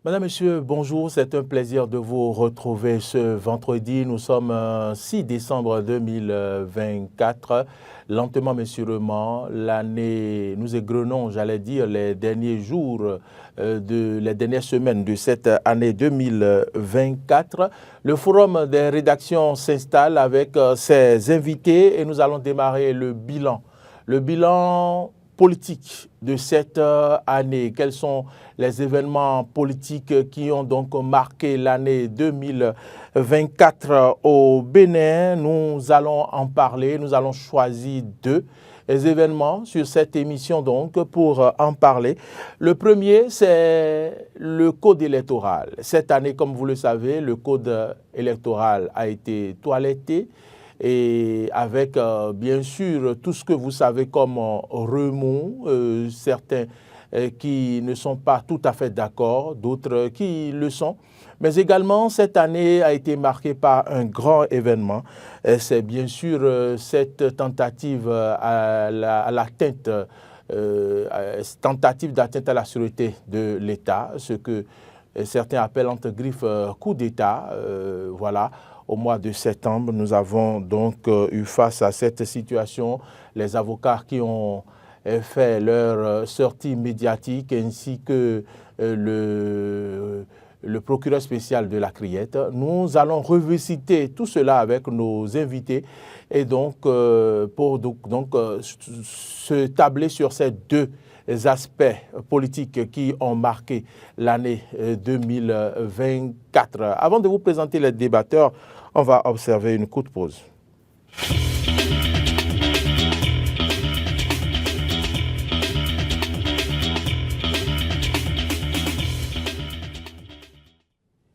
Madame, Monsieur, bonjour. C'est un plaisir de vous retrouver ce vendredi. Nous sommes 6 décembre 2024. Lentement mais sûrement, l'année, nous égrenons, j'allais dire, les derniers jours, les dernières semaines de cette année 2024. Le forum des rédactions s'installe avec ses invités et nous allons démarrer le bilan. Le bilan politique de cette année. Quels sont les événements politiques qui ont donc marqué l'année 2024 au Bénin? Nous allons en parler. Nous allons choisir deux événements sur cette émission donc pour en parler. Le premier, c'est le code électoral. Cette année, comme vous le savez, le code électoral a été toiletté. Et avec, bien sûr, tout ce que vous savez comme remous, certains qui ne sont pas tout à fait d'accord, d'autres qui le sont. Mais également, cette année a été marquée par un grand événement. C'est bien sûr cette tentative tentative d'atteinte à la sûreté de l'État, ce que certains appellent entre griffes coup d'État, voilà. Au mois de septembre, nous avons donc eu face à cette situation. Les avocats qui ont fait leur sortie médiatique ainsi que le procureur spécial de la Criette. Nous allons revisiter tout cela avec nos invités et donc pour se tabler sur ces deux aspects politiques qui ont marqué l'année 2024. Avant de vous présenter les débatteurs, on va observer une courte pause.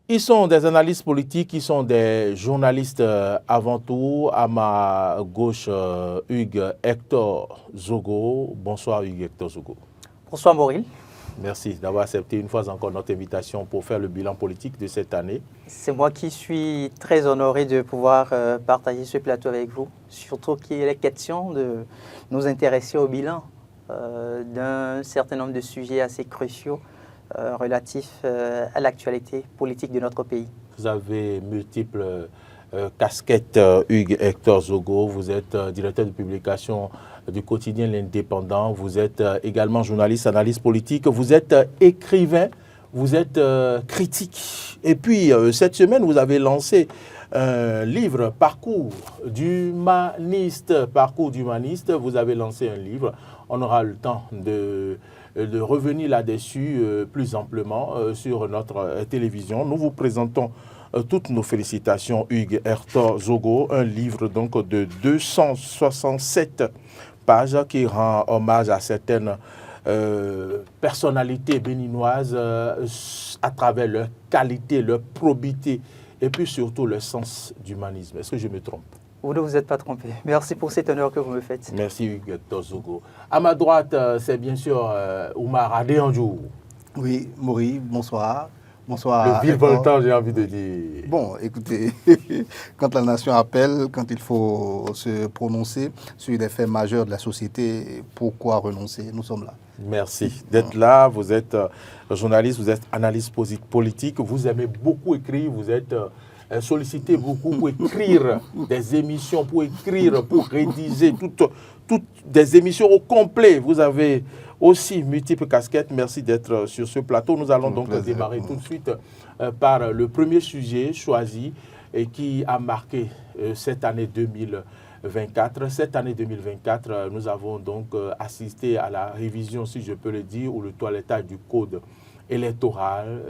Ils sont des analystes politiques, ils sont des journalistes avant tout. À ma gauche, Hugues Hector Zogo. Bonsoir Hugues Hector Zogo. Bonsoir Maureen. Merci d'avoir accepté une fois encore notre invitation pour faire le bilan politique de cette année. C'est moi qui suis très honoré de pouvoir partager ce plateau avec vous, surtout qu'il est question de nous intéresser au bilan d'un certain nombre de sujets assez cruciaux relatifs à l'actualité politique de notre pays. Vous avez multiples casquettes, Hugues Hector Zogo. Vous êtes directeur de publication du quotidien L'Indépendant. Vous êtes également journaliste, analyste politique. Vous êtes écrivain, vous êtes critique. Et puis, cette semaine, vous avez lancé un livre, Parcours d'humaniste. Vous avez lancé un livre. On aura le temps de revenir là-dessus plus amplement sur notre télévision. Nous vous présentons toutes nos félicitations, Hugues Hector Zogo, un livre donc de 267 pages qui rend hommage à certaines personnalités béninoises à travers leur qualité, leur probité et puis surtout le sens d'humanisme. Est-ce que je me trompe? Vous ne vous êtes pas trompé. Merci pour cet honneur que vous me faites. Merci Hugues Hector Zogo. À ma droite, c'est bien sûr Oumar Adéanjou. Oui, Maurice, bonsoir. Bonsoir. Le virevoltant, j'ai envie de dire. Bon, écoutez, quand la nation appelle, quand il faut se prononcer sur des faits majeurs de la société, pourquoi renoncer? Nous sommes là. Merci d'être là. Vous êtes journaliste, vous êtes analyste politique, vous aimez beaucoup écrire, vous êtes sollicité beaucoup pour écrire des émissions, pour écrire, pour rédiger toutes des émissions au complet. Vous avez aussi multiples casquettes. Merci d'être sur ce plateau. Nous allons donc démarrer tout de suite par le premier sujet choisi et qui a marqué cette année 2024. Cette année 2024, nous avons donc assisté à la révision, si je peux le dire, ou le toilettage du code électoral.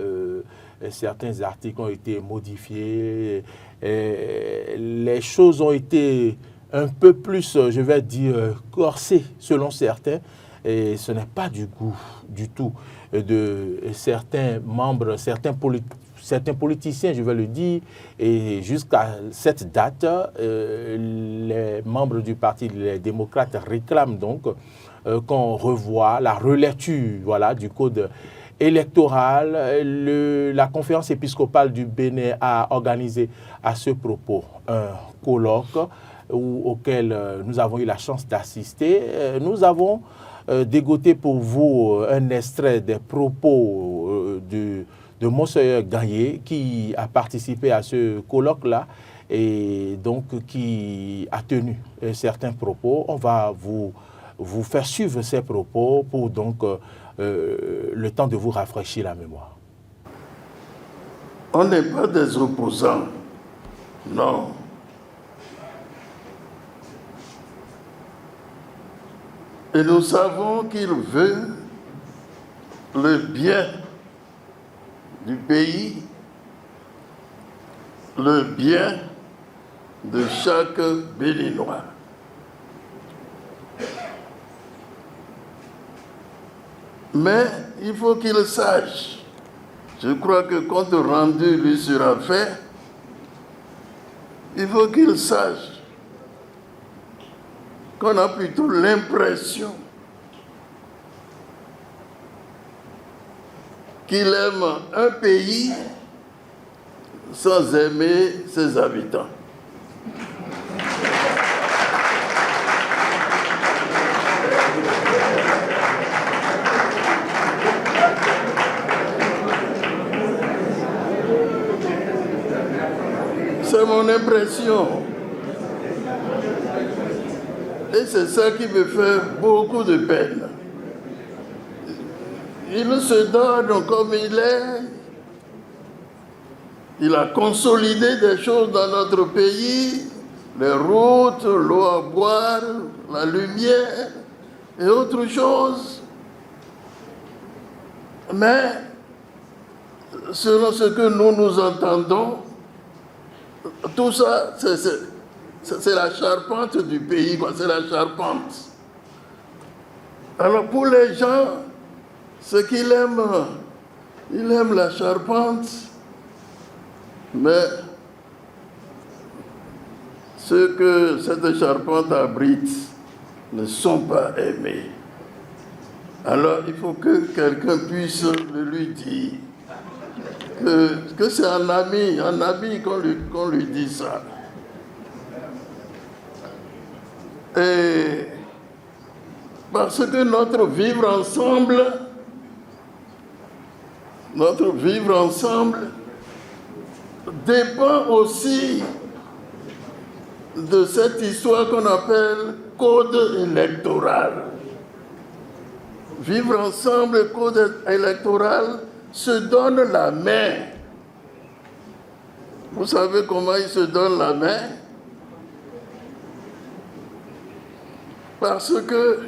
Certains articles ont été modifiés. Les choses ont été un peu plus, je vais dire, corsées selon certains. Et ce n'est pas du goût du tout de certains membres, certains politiciens, je vais le dire. Et jusqu'à cette date, les membres du Parti des démocrates réclament donc qu'on revoie la relecture, voilà, du code électoral. La conférence épiscopale du Bénin a organisé à ce propos un colloque auquel nous avons eu la chance d'assister. Nous avons dégoté pour vous un extrait des propos Monseigneur Gagné qui a participé à ce colloque-là et donc qui a tenu certains propos. On va vous faire suivre ces propos pour donc le temps de vous rafraîchir la mémoire. On n'est pas des opposants, non. Et nous savons qu'il veut le bien du pays, le bien de chaque Béninois. Mais il faut qu'il sache, je crois que compte rendu lui sera fait, il faut qu'il sache qu'on a plutôt l'impression qu'il aime un pays sans aimer ses habitants. C'est mon impression. Et c'est ça qui me fait beaucoup de peine. Il se donne comme il est. Il a consolidé des choses dans notre pays, les routes, l'eau à boire, la lumière et autres choses. Mais, selon ce que nous entendons, tout ça, c'est la charpente du pays, quoi. C'est la charpente. Alors pour les gens, ce qu'il aime, il aime la charpente, mais ce que cette charpente abrite ne sont pas aimés. Alors il faut que quelqu'un puisse le lui dire, que c'est un ami qu'on lui dit ça. Et parce que notre vivre ensemble dépend aussi de cette histoire qu'on appelle code électoral. Vivre ensemble, code électoral, se donne la main. Vous savez comment ils se donnent la main? Parce que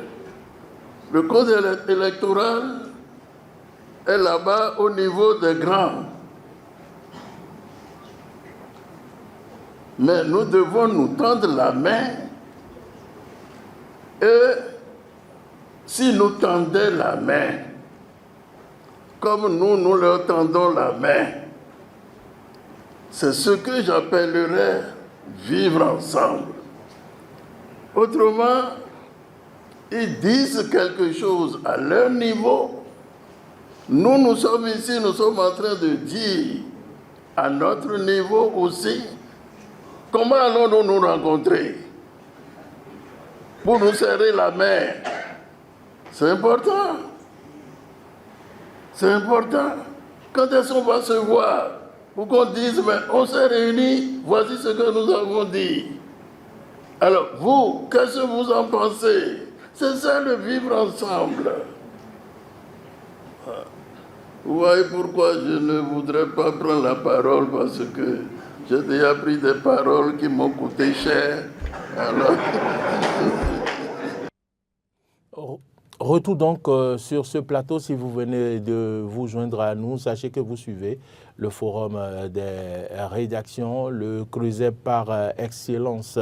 le code électoral est là-bas au niveau des grands. Mais nous devons nous tendre la main et si nous tendions la main, comme nous leur tendons la main, c'est ce que j'appellerais vivre ensemble. Autrement, ils disent quelque chose à leur niveau. Nous sommes ici, nous sommes en train de dire à notre niveau aussi, comment allons-nous nous rencontrer pour nous serrer la main? C'est important. C'est important. Quand est-ce qu'on va se voir? Pour qu'on dise, mais on s'est réunis, voici ce que nous avons dit. Alors, vous, qu'est-ce que vous en pensez? C'est ça le vivre ensemble. Vous voyez pourquoi je ne voudrais pas prendre la parole, parce que j'ai déjà pris des paroles qui m'ont coûté cher. Alors... Retour donc sur ce plateau, si vous venez de vous joindre à nous, sachez que vous suivez le forum des rédactions, le creuset par excellence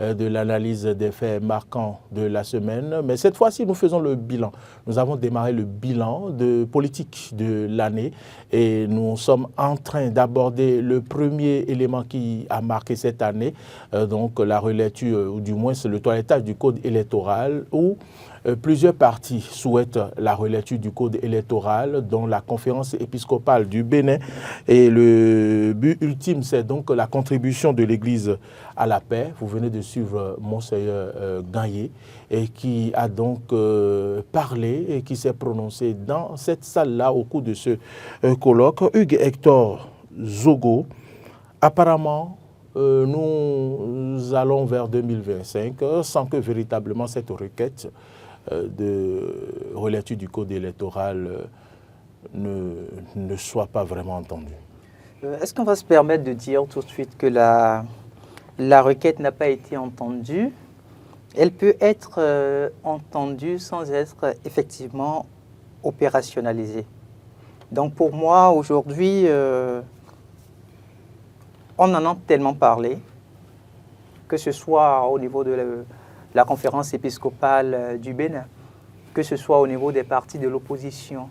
de l'analyse des faits marquants de la semaine. Mais cette fois-ci, nous faisons le bilan. Nous avons démarré le bilan de politique de l'année et nous sommes en train d'aborder le premier élément qui a marqué cette année, donc la relecture, ou du moins c'est le toilettage du code électoral, où plusieurs partis souhaitent la relecture du code électoral, dont la conférence épiscopale du Bénin Et le but ultime, c'est donc la contribution de l'Église à la paix. Vous venez de suivre Monseigneur Gagné, et qui a donc parlé et qui s'est prononcé dans cette salle-là au cours de ce colloque. Hugues Hector Zogo, apparemment, nous allons vers 2025 sans que véritablement cette requête de relecture du code électoral ne soit pas vraiment entendue. Est-ce qu'on va se permettre de dire tout de suite que la requête n'a pas été entendue? Elle peut être entendue sans être effectivement opérationnalisée. Donc pour moi, aujourd'hui, on en a tellement parlé, que ce soit au niveau de la conférence épiscopale du Bénin, que ce soit au niveau des partis de l'opposition,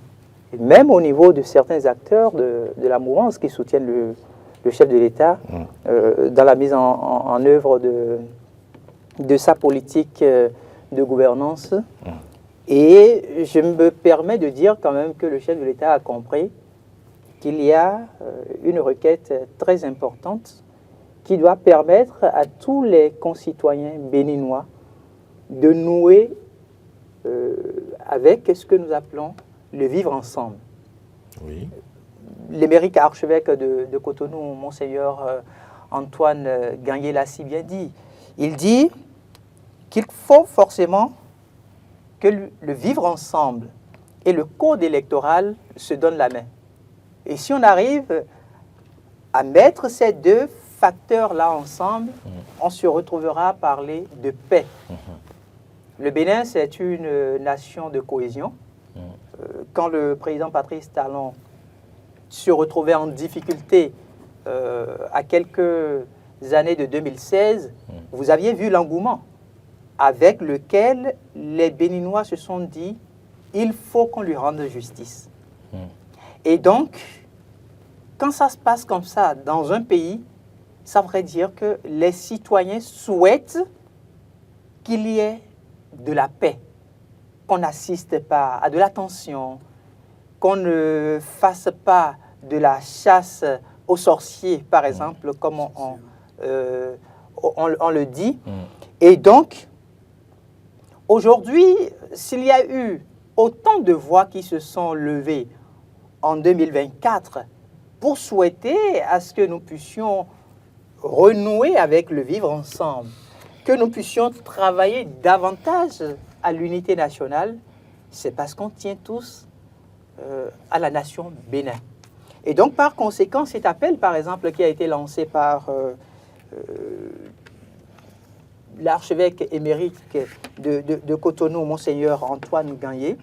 et même au niveau de certains acteurs de la mouvance qui soutiennent le chef de l'État dans la mise en œuvre de sa politique de gouvernance. Et je me permets de dire quand même que le chef de l'État a compris qu'il y a une requête très importante qui doit permettre à tous les concitoyens béninois de nouer avec ce que nous appelons le vivre ensemble. Oui. L'émérite archevêque de Cotonou, Monseigneur Antoine Gagné, l'a si bien dit. Il dit qu'il faut forcément que le vivre ensemble et le code électoral se donnent la main. Et si on arrive à mettre ces deux facteurs-là ensemble, on se retrouvera à parler de paix. Le Bénin, c'est une nation de cohésion. Quand le président Patrice Talon se retrouvait en difficulté à quelques années de 2016, vous aviez vu l'engouement avec lequel les Béninois se sont dit « il faut qu'on lui rende justice ». Et donc, quand ça se passe comme ça dans un pays, ça voudrait dire que les citoyens souhaitent qu'il y ait de la paix, qu'on n'assiste pas à de la tension, qu'on ne fasse pas de la chasse aux sorciers, par exemple, comme on le dit. Et donc, aujourd'hui, s'il y a eu autant de voix qui se sont levées en 2024 pour souhaiter à ce que nous puissions renouer avec le vivre ensemble, que nous puissions travailler davantage à l'unité nationale, c'est parce qu'on tient tous à la nation Bénin. Et donc, par conséquent, cet appel, par exemple, qui a été lancé par l'archevêque émérite de Cotonou, Monseigneur Antoine Gagné,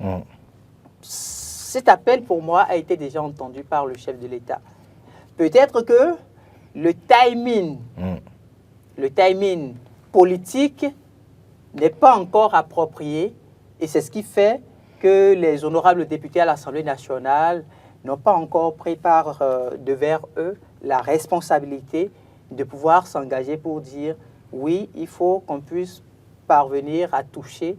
cet appel, pour moi, a été déjà entendu par le chef de l'État. Peut-être que le timing politique n'est pas encore approprié, et c'est ce qui fait que les honorables députés à l'Assemblée nationale n'ont pas encore pris devers eux la responsabilité de pouvoir s'engager pour dire oui, il faut qu'on puisse parvenir à toucher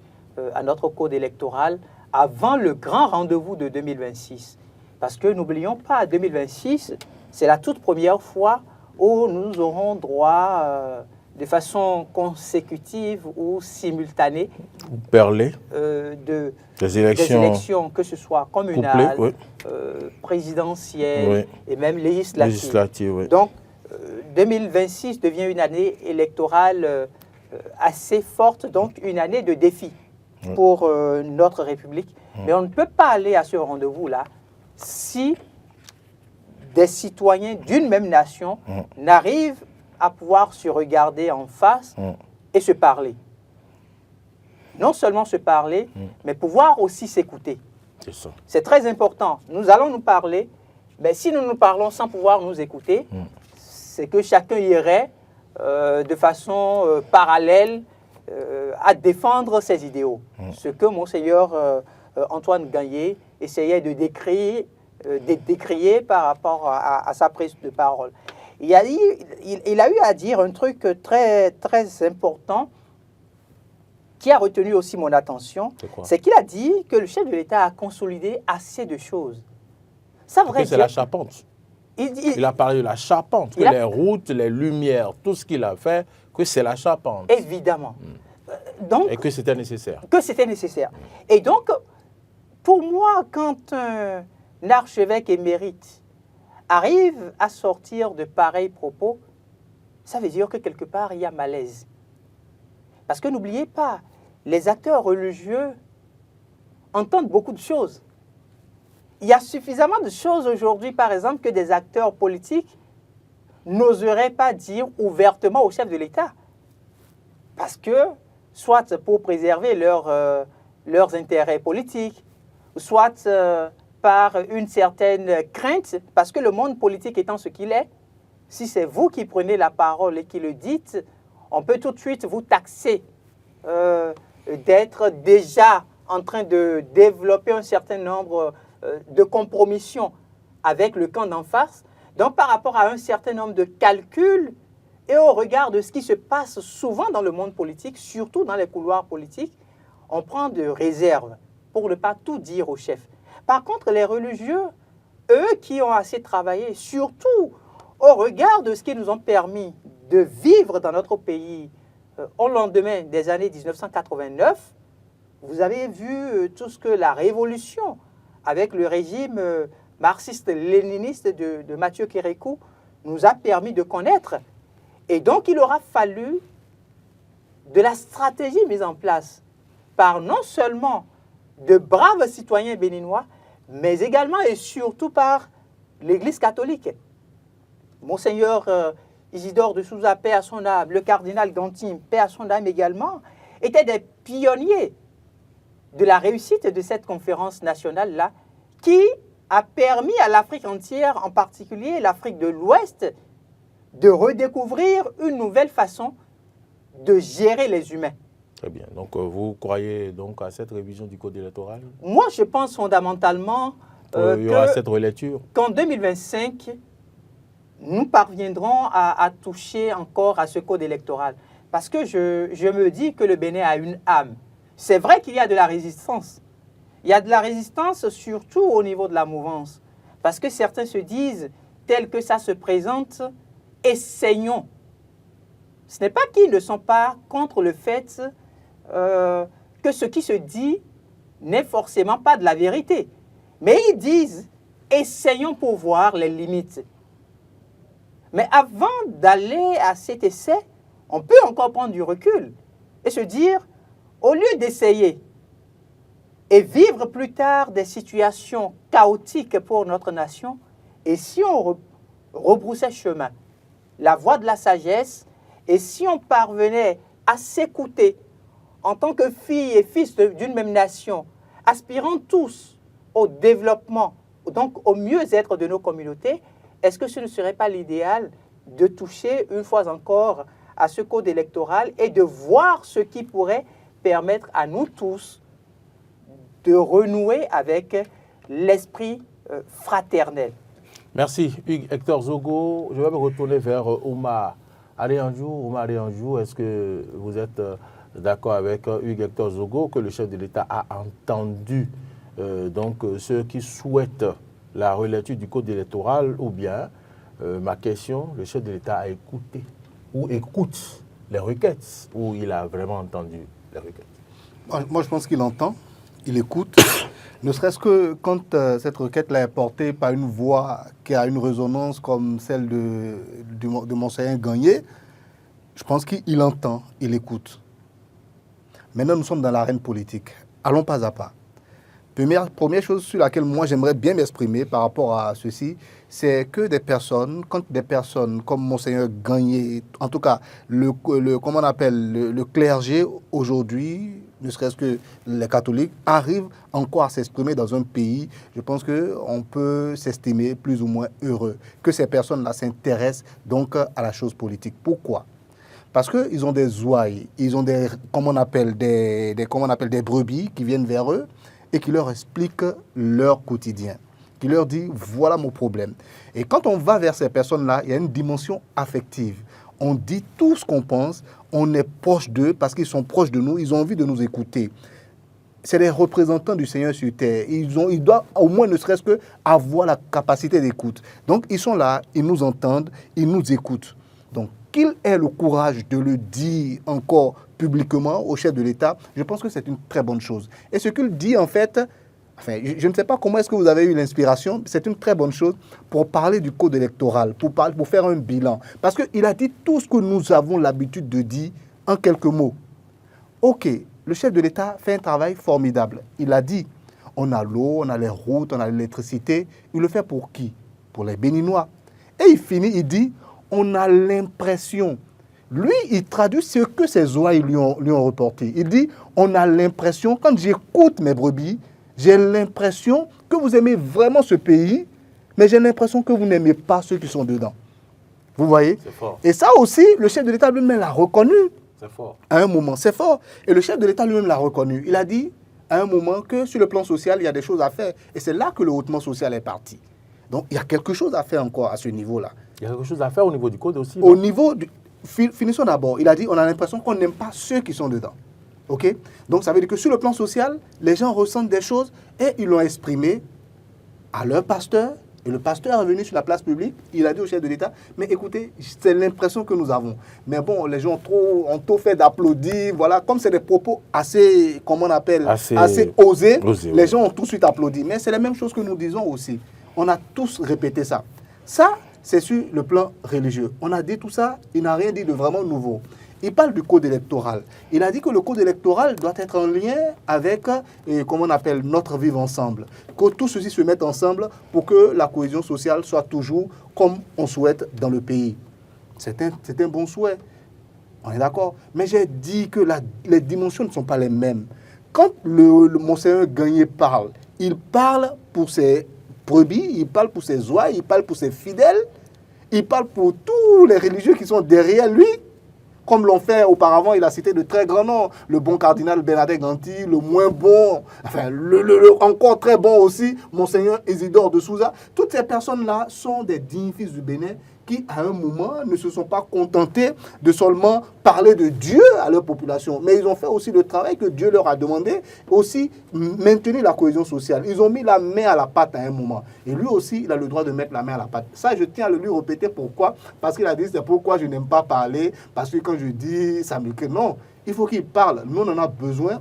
à notre code électoral avant le grand rendez-vous de 2026. Parce que n'oublions pas, 2026, c'est la toute première fois où nous aurons droit de façon consécutive ou simultanée des élections, que ce soit communales, couplées, présidentielles et même législatives. Donc, 2026 devient une année électorale assez forte, donc une année de défi pour notre République. Mais on ne peut pas aller à ce rendez-vous-là si des citoyens d'une même nation n'arrivent à pouvoir se regarder en face et se parler. Non seulement se parler, mais pouvoir aussi s'écouter. C'est très important. Nous allons nous parler, mais si nous nous parlons sans pouvoir nous écouter, c'est que chacun irait de façon parallèle à défendre ses idéaux. Ce que Monseigneur Antoine Gagné essayait de décrier par rapport à sa prise de parole. Il a eu à dire un truc très, très important qui a retenu aussi mon attention. C'est qu'il a dit que le chef de l'État a consolidé assez de choses. Ça voudrait dire... C'est la charpente. Il a parlé de la charpente, que les routes, les lumières, tout ce qu'il a fait, que c'est la charpente. Évidemment. Donc, et que c'était nécessaire. Que c'était nécessaire. Et donc, pour moi, quand un archevêque émérite arrive à sortir de pareils propos, ça veut dire que quelque part, il y a malaise. Parce que n'oubliez pas, les acteurs religieux entendent beaucoup de choses. Il y a suffisamment de choses aujourd'hui, par exemple, que des acteurs politiques n'oseraient pas dire ouvertement au chef de l'État. Parce que, soit pour préserver leurs intérêts politiques, soit par une certaine crainte, parce que le monde politique étant ce qu'il est, si c'est vous qui prenez la parole et qui le dites, on peut tout de suite vous taxer d'être déjà en train de développer un certain nombre de compromissions avec le camp d'en face. Donc, par rapport à un certain nombre de calculs et au regard de ce qui se passe souvent dans le monde politique, surtout dans les couloirs politiques, on prend de réserve pour ne pas tout dire au chef. Par contre, les religieux, eux qui ont assez travaillé, surtout au regard de ce qui nous ont permis de vivre dans notre pays au lendemain des années 1989, vous avez vu tout ce que la révolution avec le régime marxiste-léniniste de Mathieu Kérékou nous a permis de connaître. Et donc, il aura fallu de la stratégie mise en place par non seulement de braves citoyens béninois, mais également et surtout par l'Église catholique. Monseigneur Isidore de Souza, paix à son âme, le cardinal Gantime, paix à son âme également, étaient des pionniers de la réussite de cette conférence nationale-là, qui a permis à l'Afrique entière, en particulier l'Afrique de l'Ouest, de redécouvrir une nouvelle façon de gérer les humains. Très bien. Donc, vous croyez donc à cette révision du code électoral? Moi, je pense fondamentalement il y aura cette relecture. Qu'en 2025, nous parviendrons à toucher encore à ce code électoral. Parce que je me dis que le Bénin a une âme. C'est vrai qu'il y a de la résistance. Il y a de la résistance surtout au niveau de la mouvance. Parce que certains se disent, tel que ça se présente, essayons. Ce n'est pas qu'ils ne sont pas contre le fait que ce qui se dit n'est forcément pas de la vérité. Mais ils disent, essayons pour voir les limites. Mais avant d'aller à cet essai, on peut encore prendre du recul et se dire, au lieu d'essayer et vivre plus tard des situations chaotiques pour notre nation, et si on rebroussait chemin, la voie de la sagesse, et si on parvenait à s'écouter en tant que filles et fils d'une même nation, aspirant tous au développement, donc au mieux-être de nos communautés, est-ce que ce ne serait pas l'idéal de toucher une fois encore à ce code électoral et de voir ce qui pourrait permettre à nous tous de renouer avec l'esprit fraternel? Merci Hugues Hector Zogo. Je vais me retourner vers Oumar Adeyanju. Oumar Adeyanju, est-ce que vous êtes d'accord avec Hugues Hector Zogo que le chef de l'État a entendu donc ceux qui souhaitent la relecture du code électoral, ou bien, ma question, le chef de l'État a écouté ou écoute les requêtes, ou il a vraiment entendu les requêtes? Moi, je pense qu'il entend, il écoute, ne serait-ce que quand cette requête-là est portée par une voix qui a une résonance comme celle de Monseigneur Gagné, je pense qu'il entend, il écoute. Maintenant, nous sommes dans l'arène politique. Allons pas à pas. Première chose sur laquelle moi j'aimerais bien m'exprimer par rapport à ceci, c'est que quand des personnes comme Monseigneur Gagné, en tout cas comment on appelle, le clergé aujourd'hui, ne serait-ce que les catholiques, arrivent encore à s'exprimer dans un pays, je pense qu'on peut s'estimer plus ou moins heureux que ces personnes-là s'intéressent donc à la chose politique. Pourquoi ? Parce qu'ils ont des ouailles, ils ont des brebis qui viennent vers eux et qui leur expliquent leur quotidien, qui leur dit voilà mon problème. Et quand on va vers ces personnes-là, il y a une dimension affective. On dit tout ce qu'on pense, on est proche d'eux parce qu'ils sont proches de nous, ils ont envie de nous écouter. c'est les représentants du Seigneur sur terre. Ils doivent au moins ne serait-ce que avoir la capacité d'écoute. Donc, ils sont là, ils nous entendent, ils nous écoutent. Donc, qu'il ait le courage de le dire encore publiquement au chef de l'État, je pense que c'est une très bonne chose. Et ce qu'il dit, en fait, enfin, je ne sais pas comment est-ce que vous avez eu l'inspiration, c'est une très bonne chose pour parler du code électoral, pour faire un bilan. Parce qu'il a dit tout ce que nous avons l'habitude de dire en quelques mots. OK, le chef de l'État fait un travail formidable. Il a dit, on a l'eau, on a les routes, on a l'électricité. Il le fait pour qui? Pour les Béninois. Et il finit, il dit, on a l'impression. Lui, il traduit ce que ses ouailles lui ont reporté. Il dit, on a l'impression, quand j'écoute mes brebis, j'ai l'impression que vous aimez vraiment ce pays, mais j'ai l'impression que vous n'aimez pas ceux qui sont dedans. Vous voyez? C'est fort. Et ça aussi, le chef de l'État lui-même l'a reconnu. C'est fort. À un moment, c'est fort. Et le chef de l'État lui-même l'a reconnu. Il a dit, à un moment, que sur le plan social, il y a des choses à faire. Et c'est là que le hautement social est parti. Donc, il y a quelque chose à faire encore à ce niveau-là. Il y a quelque chose à faire au niveau du code aussi. Au niveau du... Finissons d'abord. Il a dit, on a l'impression qu'on n'aime pas ceux qui sont dedans. OK? Donc, ça veut dire que sur le plan social, les gens ressentent des choses et ils l'ont exprimé à leur pasteur. Et le pasteur est revenu sur la place publique. Il a dit au chef de l'État, mais écoutez, c'est l'impression que nous avons. Mais bon, les gens ont trop fait d'applaudir. Voilà, comme c'est des propos assez, comment on appelle, assez osés, les gens ont tout de suite applaudi. Mais c'est la même chose que nous disons aussi. On a tous répété ça. Ça, c'est sur le plan religieux. On a dit tout ça, il n'a rien dit de vraiment nouveau. Il parle du code électoral. Il a dit que le code électoral doit être en lien avec, comment on appelle, notre vivre ensemble. Que tout ceci se mette ensemble pour que la cohésion sociale soit toujours comme on souhaite dans le pays. C'est un bon souhait. On est d'accord. Mais j'ai dit que les dimensions ne sont pas les mêmes. Quand le Monseigneur Gagné parle, il parle pour ses brebis, il parle pour ses ouailles, il parle pour ses fidèles, il parle pour tous les religieux qui sont derrière lui. Comme l'ont fait auparavant, il a cité de très grands noms. Le bon cardinal Bernadette Ganti, le moins bon, enfin, le encore très bon aussi, Monseigneur Isidore de Souza. Toutes ces personnes-là sont des dignes fils du Bénin qui, à un moment, ne se sont pas contentés de seulement parler de Dieu à leur population. Mais ils ont fait aussi le travail que Dieu leur a demandé, aussi maintenir la cohésion sociale. Ils ont mis la main à la pâte à un moment. Et lui aussi, il a le droit de mettre la main à la pâte. Ça, je tiens à le lui répéter. Pourquoi? Parce qu'il a dit, c'est pourquoi je n'aime pas parler, parce que quand je dis, ça me crée. Non, il faut qu'il parle. Nous, on en a besoin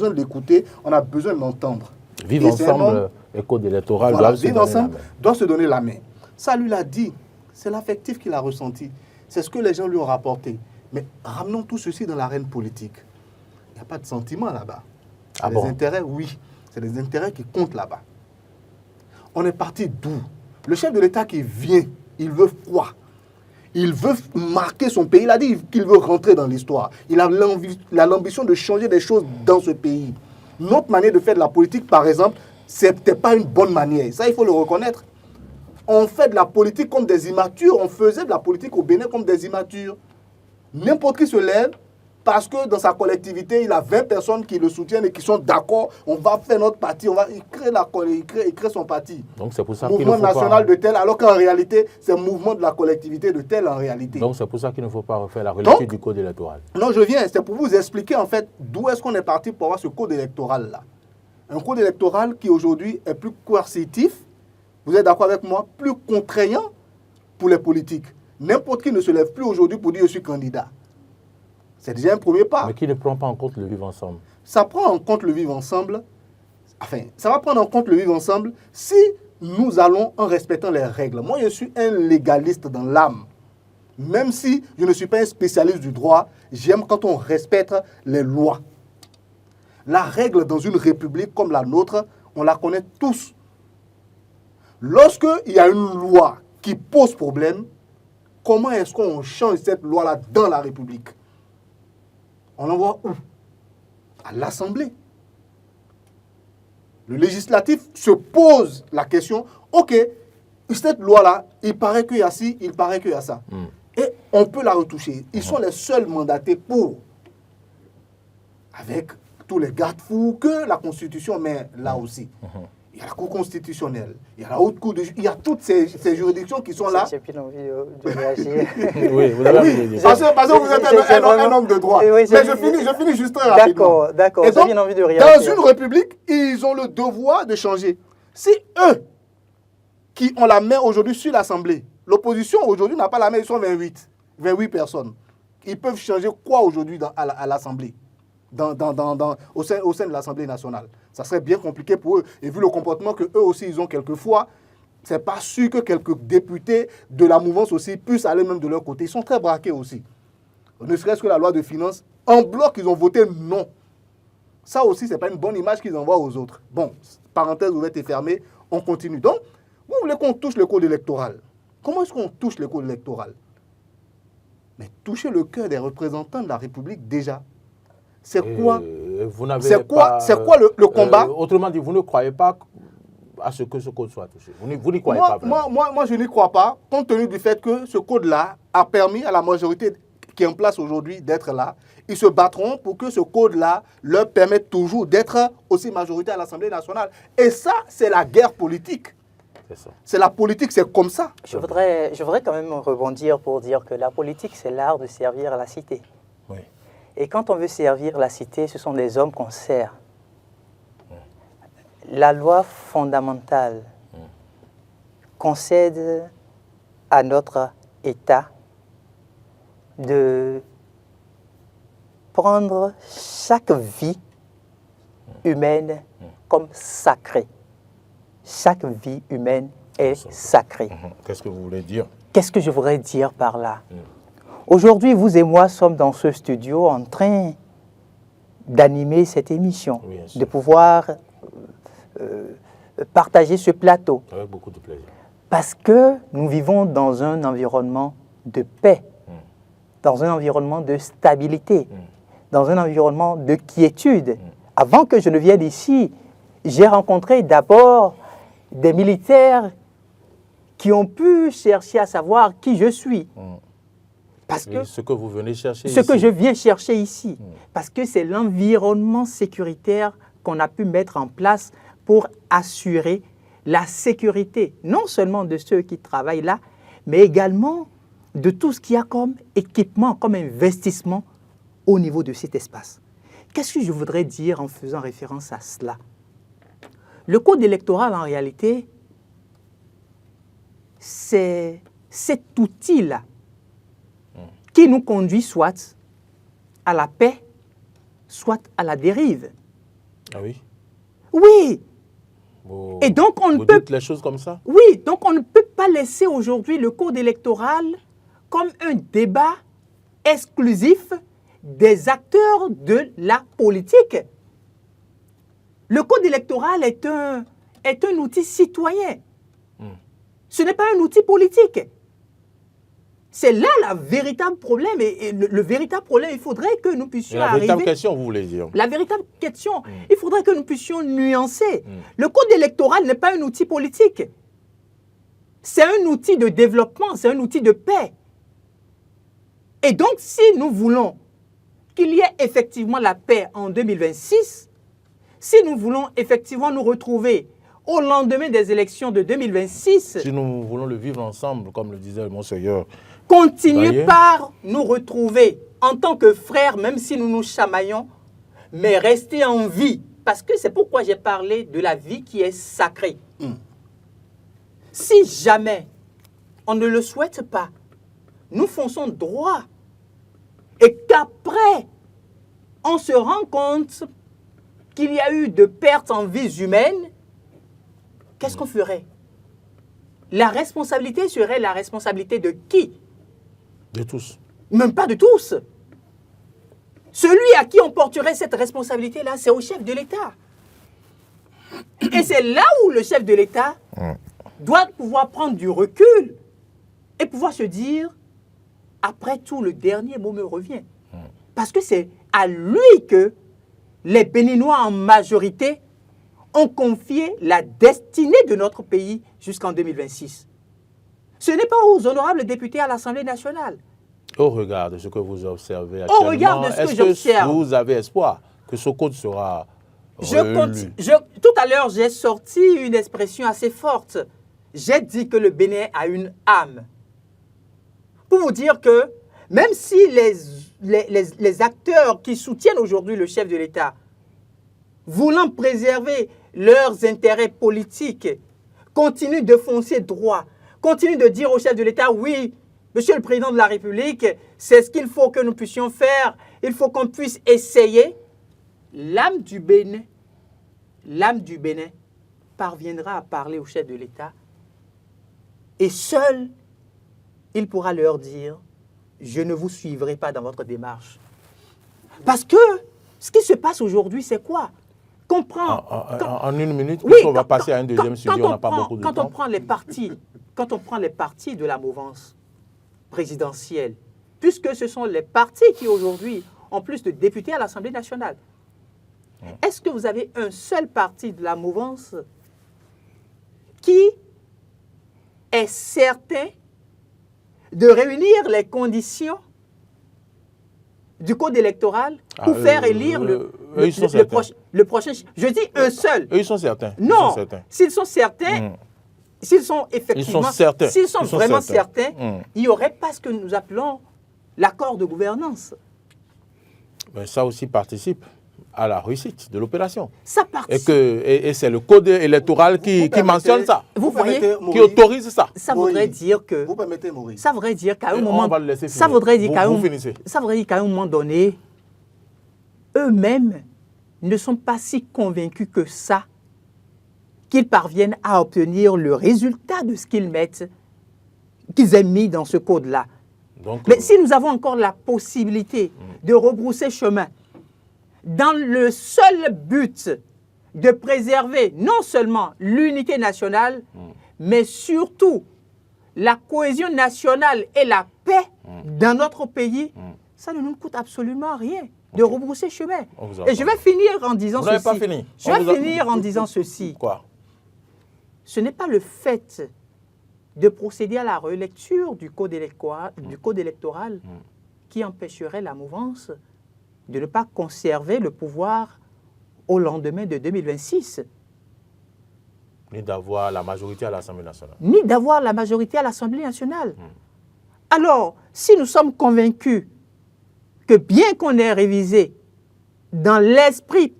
de l'écouter, on a besoin de l'entendre. Vivre ensemble, le code électoral voilà, vivre ensemble doit se donner la main. Ça, lui l'a dit. C'est l'affectif qu'il a ressenti. C'est ce que les gens lui ont rapporté. Mais ramenons tout ceci dans l'arène politique. Il n'y a pas de sentiment là-bas. C'est les intérêts, oui. C'est les intérêts qui comptent là-bas. On est parti d'où? Le chef de l'État qui vient, il veut quoi? Il veut marquer son pays. Il a dit qu'il veut rentrer dans l'histoire. Il a l'ambition de changer des choses dans ce pays. Notre manière de faire de la politique, par exemple, ce n'était pas une bonne manière. Ça, il faut le reconnaître. On fait de la politique comme des immatures. On faisait de la politique au Bénin comme des immatures. N'importe qui se lève parce que dans sa collectivité, il a 20 personnes qui le soutiennent et qui sont d'accord. On va faire notre parti. Il crée son parti. Donc c'est pour ça mouvement national de tel, alors qu'en réalité, c'est le mouvement de la collectivité de tel en réalité. Donc c'est pour ça qu'il ne faut pas refaire la relecture du code électoral. Non, je viens. C'est pour vous expliquer en fait d'où est-ce qu'on est parti pour avoir ce code électoral-là. Un code électoral qui aujourd'hui est plus coercitif. Vous êtes d'accord avec moi? Plus contraignant pour les politiques. N'importe qui ne se lève plus aujourd'hui pour dire je suis candidat. C'est déjà un premier pas. Mais qui ne prend pas en compte le vivre ensemble? Ça prend en compte le vivre ensemble. Enfin, ça va prendre en compte le vivre ensemble si nous allons en respectant les règles. Moi, je suis un légaliste dans l'âme. Même si je ne suis pas un spécialiste du droit, j'aime quand on respecte les lois. La règle dans une république comme la nôtre, on la connaît tous. Lorsqu'il y a une loi qui pose problème, comment est-ce qu'on change cette loi-là dans la République? On l'envoie où? À l'Assemblée. Le législatif se pose la question, ok, cette loi-là, il paraît qu'il y a ci, il paraît qu'il y a ça. Et on peut la retoucher. Ils sont les seuls mandatés pour, avec tous les garde-fous que la Constitution met là aussi. il y a la Cour constitutionnelle, il y a la Haute Cour, il y a toutes ces juridictions qui sont là. J'ai plus envie de réagir. Oui, vous avez envie de dire. Parce que vous êtes un homme de droit. Oui, mais je finis juste très rapidement. D'accord, Et j'ai donc, bien envie de réagir. dans une république, ils ont le devoir de changer. Si eux, qui ont la main aujourd'hui sur l'Assemblée, l'opposition aujourd'hui n'a pas la main, ils sont 28 personnes. Ils peuvent changer quoi aujourd'hui à l'Assemblée, au sein de l'Assemblée nationale? Ça serait bien compliqué pour eux. Et vu le comportement qu'eux aussi ils ont quelquefois, c'est pas sûr que quelques députés de la mouvance aussi puissent aller même de leur côté. Ils sont très braqués aussi. Ne serait-ce que la loi de finances, en bloc, ils ont voté non. Ça aussi, ce n'est pas une bonne image qu'ils envoient aux autres. Bon, parenthèse ouverte et fermée, on continue. Donc, vous voulez qu'on touche le code électoral. Comment est-ce qu'on touche le code électoral? Mais toucher le cœur des représentants de la République déjà. C'est quoi le combat? Autrement dit, vous ne croyez pas à ce que ce code soit touché. Vous n'y croyez pas vraiment. Moi, je n'y crois pas, compte tenu du fait que ce code-là a permis à la majorité qui est en place aujourd'hui d'être là. Ils se battront pour que ce code-là leur permette toujours d'être aussi majoritaire à l'Assemblée nationale. Et ça, c'est la guerre politique. C'est la politique, c'est comme ça. Je voudrais quand même rebondir pour dire que la politique, c'est l'art de servir la cité. Oui. Et quand on veut servir la cité, ce sont des hommes qu'on sert. La loi fondamentale concède à notre État de prendre chaque vie humaine comme sacrée. Chaque vie humaine est sacrée. Qu'est-ce que vous voulez dire? Qu'est-ce que je voudrais dire par là? Aujourd'hui, vous et moi sommes dans ce studio en train d'animer cette émission, oui, de pouvoir partager ce plateau. Avec beaucoup de plaisir. Parce que nous vivons dans un environnement de paix, dans un environnement de stabilité, dans un environnement de quiétude. Avant que je ne vienne ici, j'ai rencontré d'abord des militaires qui ont pu chercher à savoir qui je suis. Parce que ce que vous venez chercher ici. Ce que je viens chercher ici. Parce que c'est l'environnement sécuritaire qu'on a pu mettre en place pour assurer la sécurité, non seulement de ceux qui travaillent là, mais également de tout ce qu'il y a comme équipement, comme investissement au niveau de cet espace. Qu'est-ce que je voudrais dire en faisant référence à cela? Le code électoral, en réalité, c'est cet outil-là qui nous conduit soit à la paix, soit à la dérive. Ah oui? Oui. Et donc on ne peut dites les choses comme ça? Oui, donc on ne peut pas laisser aujourd'hui le code électoral comme un débat exclusif des acteurs de la politique. Le code électoral est un outil citoyen. Ce n'est pas un outil politique. C'est là le véritable problème. Et le véritable problème, il faudrait que nous puissions arriver... La véritable question, vous voulez dire? La véritable question, il faudrait que nous puissions nuancer. Le code électoral n'est pas un outil politique. C'est un outil de développement, c'est un outil de paix. Et donc, si nous voulons qu'il y ait effectivement la paix en 2026, si nous voulons effectivement nous retrouver au lendemain des élections de 2026... Si nous voulons le vivre ensemble, comme le disait le monseigneur... Continuez par nous retrouver en tant que frères, même si nous nous chamaillons, mais rester en vie. Parce que c'est pourquoi j'ai parlé de la vie qui est sacrée. Si jamais on ne le souhaite pas, nous fonçons droit. Et qu'après, on se rend compte qu'il y a eu de pertes en vies humaines, qu'est-ce qu'on ferait? La responsabilité serait la responsabilité de qui? De tous. Même pas de tous. Celui à qui on porterait cette responsabilité-là, c'est au chef de l'État. Et c'est là où le chef de l'État doit pouvoir prendre du recul et pouvoir se dire, après tout, le dernier mot me revient. Parce que c'est à lui que les Béninois en majorité ont confié la destinée de notre pays jusqu'en 2026. Ce n'est pas aux honorables députés à l'Assemblée nationale. Au regard de ce que vous observez actuellement, au regard de ce que j'observe, vous avez espoir que ce code sera Tout à l'heure, j'ai sorti une expression assez forte. J'ai dit que le Bénin a une âme. Pour vous dire que même si les acteurs qui soutiennent aujourd'hui le chef de l'État, voulant préserver leurs intérêts politiques, continuent de foncer droit, continuent de dire au chef de l'État, oui, Monsieur le Président de la République, c'est ce qu'il faut que nous puissions faire, il faut qu'on puisse essayer. L'âme du Bénin parviendra à parler au chef de l'État et seul, il pourra leur dire, je ne vous suivrai pas dans votre démarche. Parce que ce qui se passe aujourd'hui, c'est quoi? En une minute, oui, on va passer à un deuxième sujet, on n'a pas beaucoup de temps. Quand on prend les partis de la mouvance présidentielle, puisque ce sont les partis qui aujourd'hui ont plus de députés à l'Assemblée nationale, est-ce que vous avez un seul parti de la mouvance qui est certain de réunir les conditions du code électoral pour faire élire le prochain. Je dis un seul. Eux, ils sont certains. Non, s'ils sont certains, s'ils sont effectivement, s'ils sont vraiment certains, il n'y aurait pas ce que nous appelons l'accord de gouvernance. Mais ça aussi participe à la réussite de l'opération. Ça participe. Et c'est le code électoral qui mentionne ça. Vous voyez, qui autorise ça. Ça voudrait dire que. Vous permettez, Maurice. Ça voudrait dire qu'à un moment. On va le laisser finir. Ça voudrait dire qu'à un moment donné, eux-mêmes ne sont pas si convaincus que ça, qu'ils parviennent à obtenir le résultat de ce qu'ils mettent, qu'ils aient mis dans ce code-là. Mais si nous avons encore la possibilité de rebrousser chemin, dans le seul but de préserver non seulement l'unité nationale, mais surtout la cohésion nationale et la paix dans notre pays, ça ne nous coûte absolument rien de rebrousser chemin. Et je vais finir en disant ceci. Vous n'avez pas fini. Je vais finir en disant ceci. Quoi? Ce n'est pas le fait de procéder à la relecture du code électoral qui empêcherait la mouvance de ne pas conserver le pouvoir au lendemain de 2026. Ni d'avoir la majorité à l'Assemblée nationale. Ni d'avoir la majorité à l'Assemblée nationale. Alors, si nous sommes convaincus que bien qu'on ait révisé dans l'esprit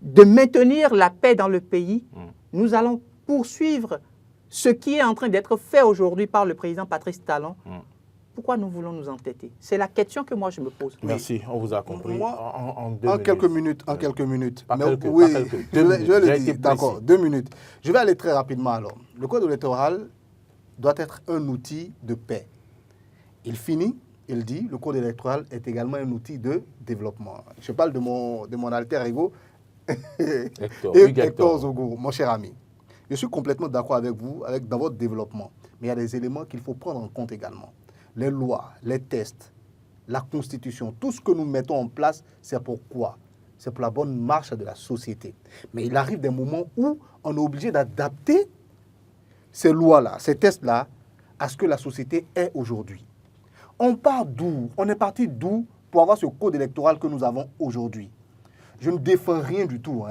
de maintenir la paix dans le pays, nous allons poursuivre ce qui est en train d'être fait aujourd'hui par le président Patrice Talon. Pourquoi nous voulons nous entêter? C'est la question que moi je me pose. Merci, on vous a compris. En quelques minutes. Pas quelques, je vais le dire, d'accord, 2 minutes. Je vais aller très rapidement alors. Le code électoral doit être un outil de paix. Il finit, il dit, le code électoral est également un outil de développement. Je parle de mon alter ego, Hector Zogo, mon cher ami. Je suis complètement d'accord avec vous dans votre développement. Mais il y a des éléments qu'il faut prendre en compte également. Les lois, les tests, la Constitution, tout ce que nous mettons en place, c'est pour quoi? C'est pour la bonne marche de la société. Mais il arrive des moments où on est obligé d'adapter ces lois-là, ces tests-là, à ce que la société est aujourd'hui. On part d'où? On est parti d'où pour avoir ce code électoral que nous avons aujourd'hui? Je ne défends rien du tout.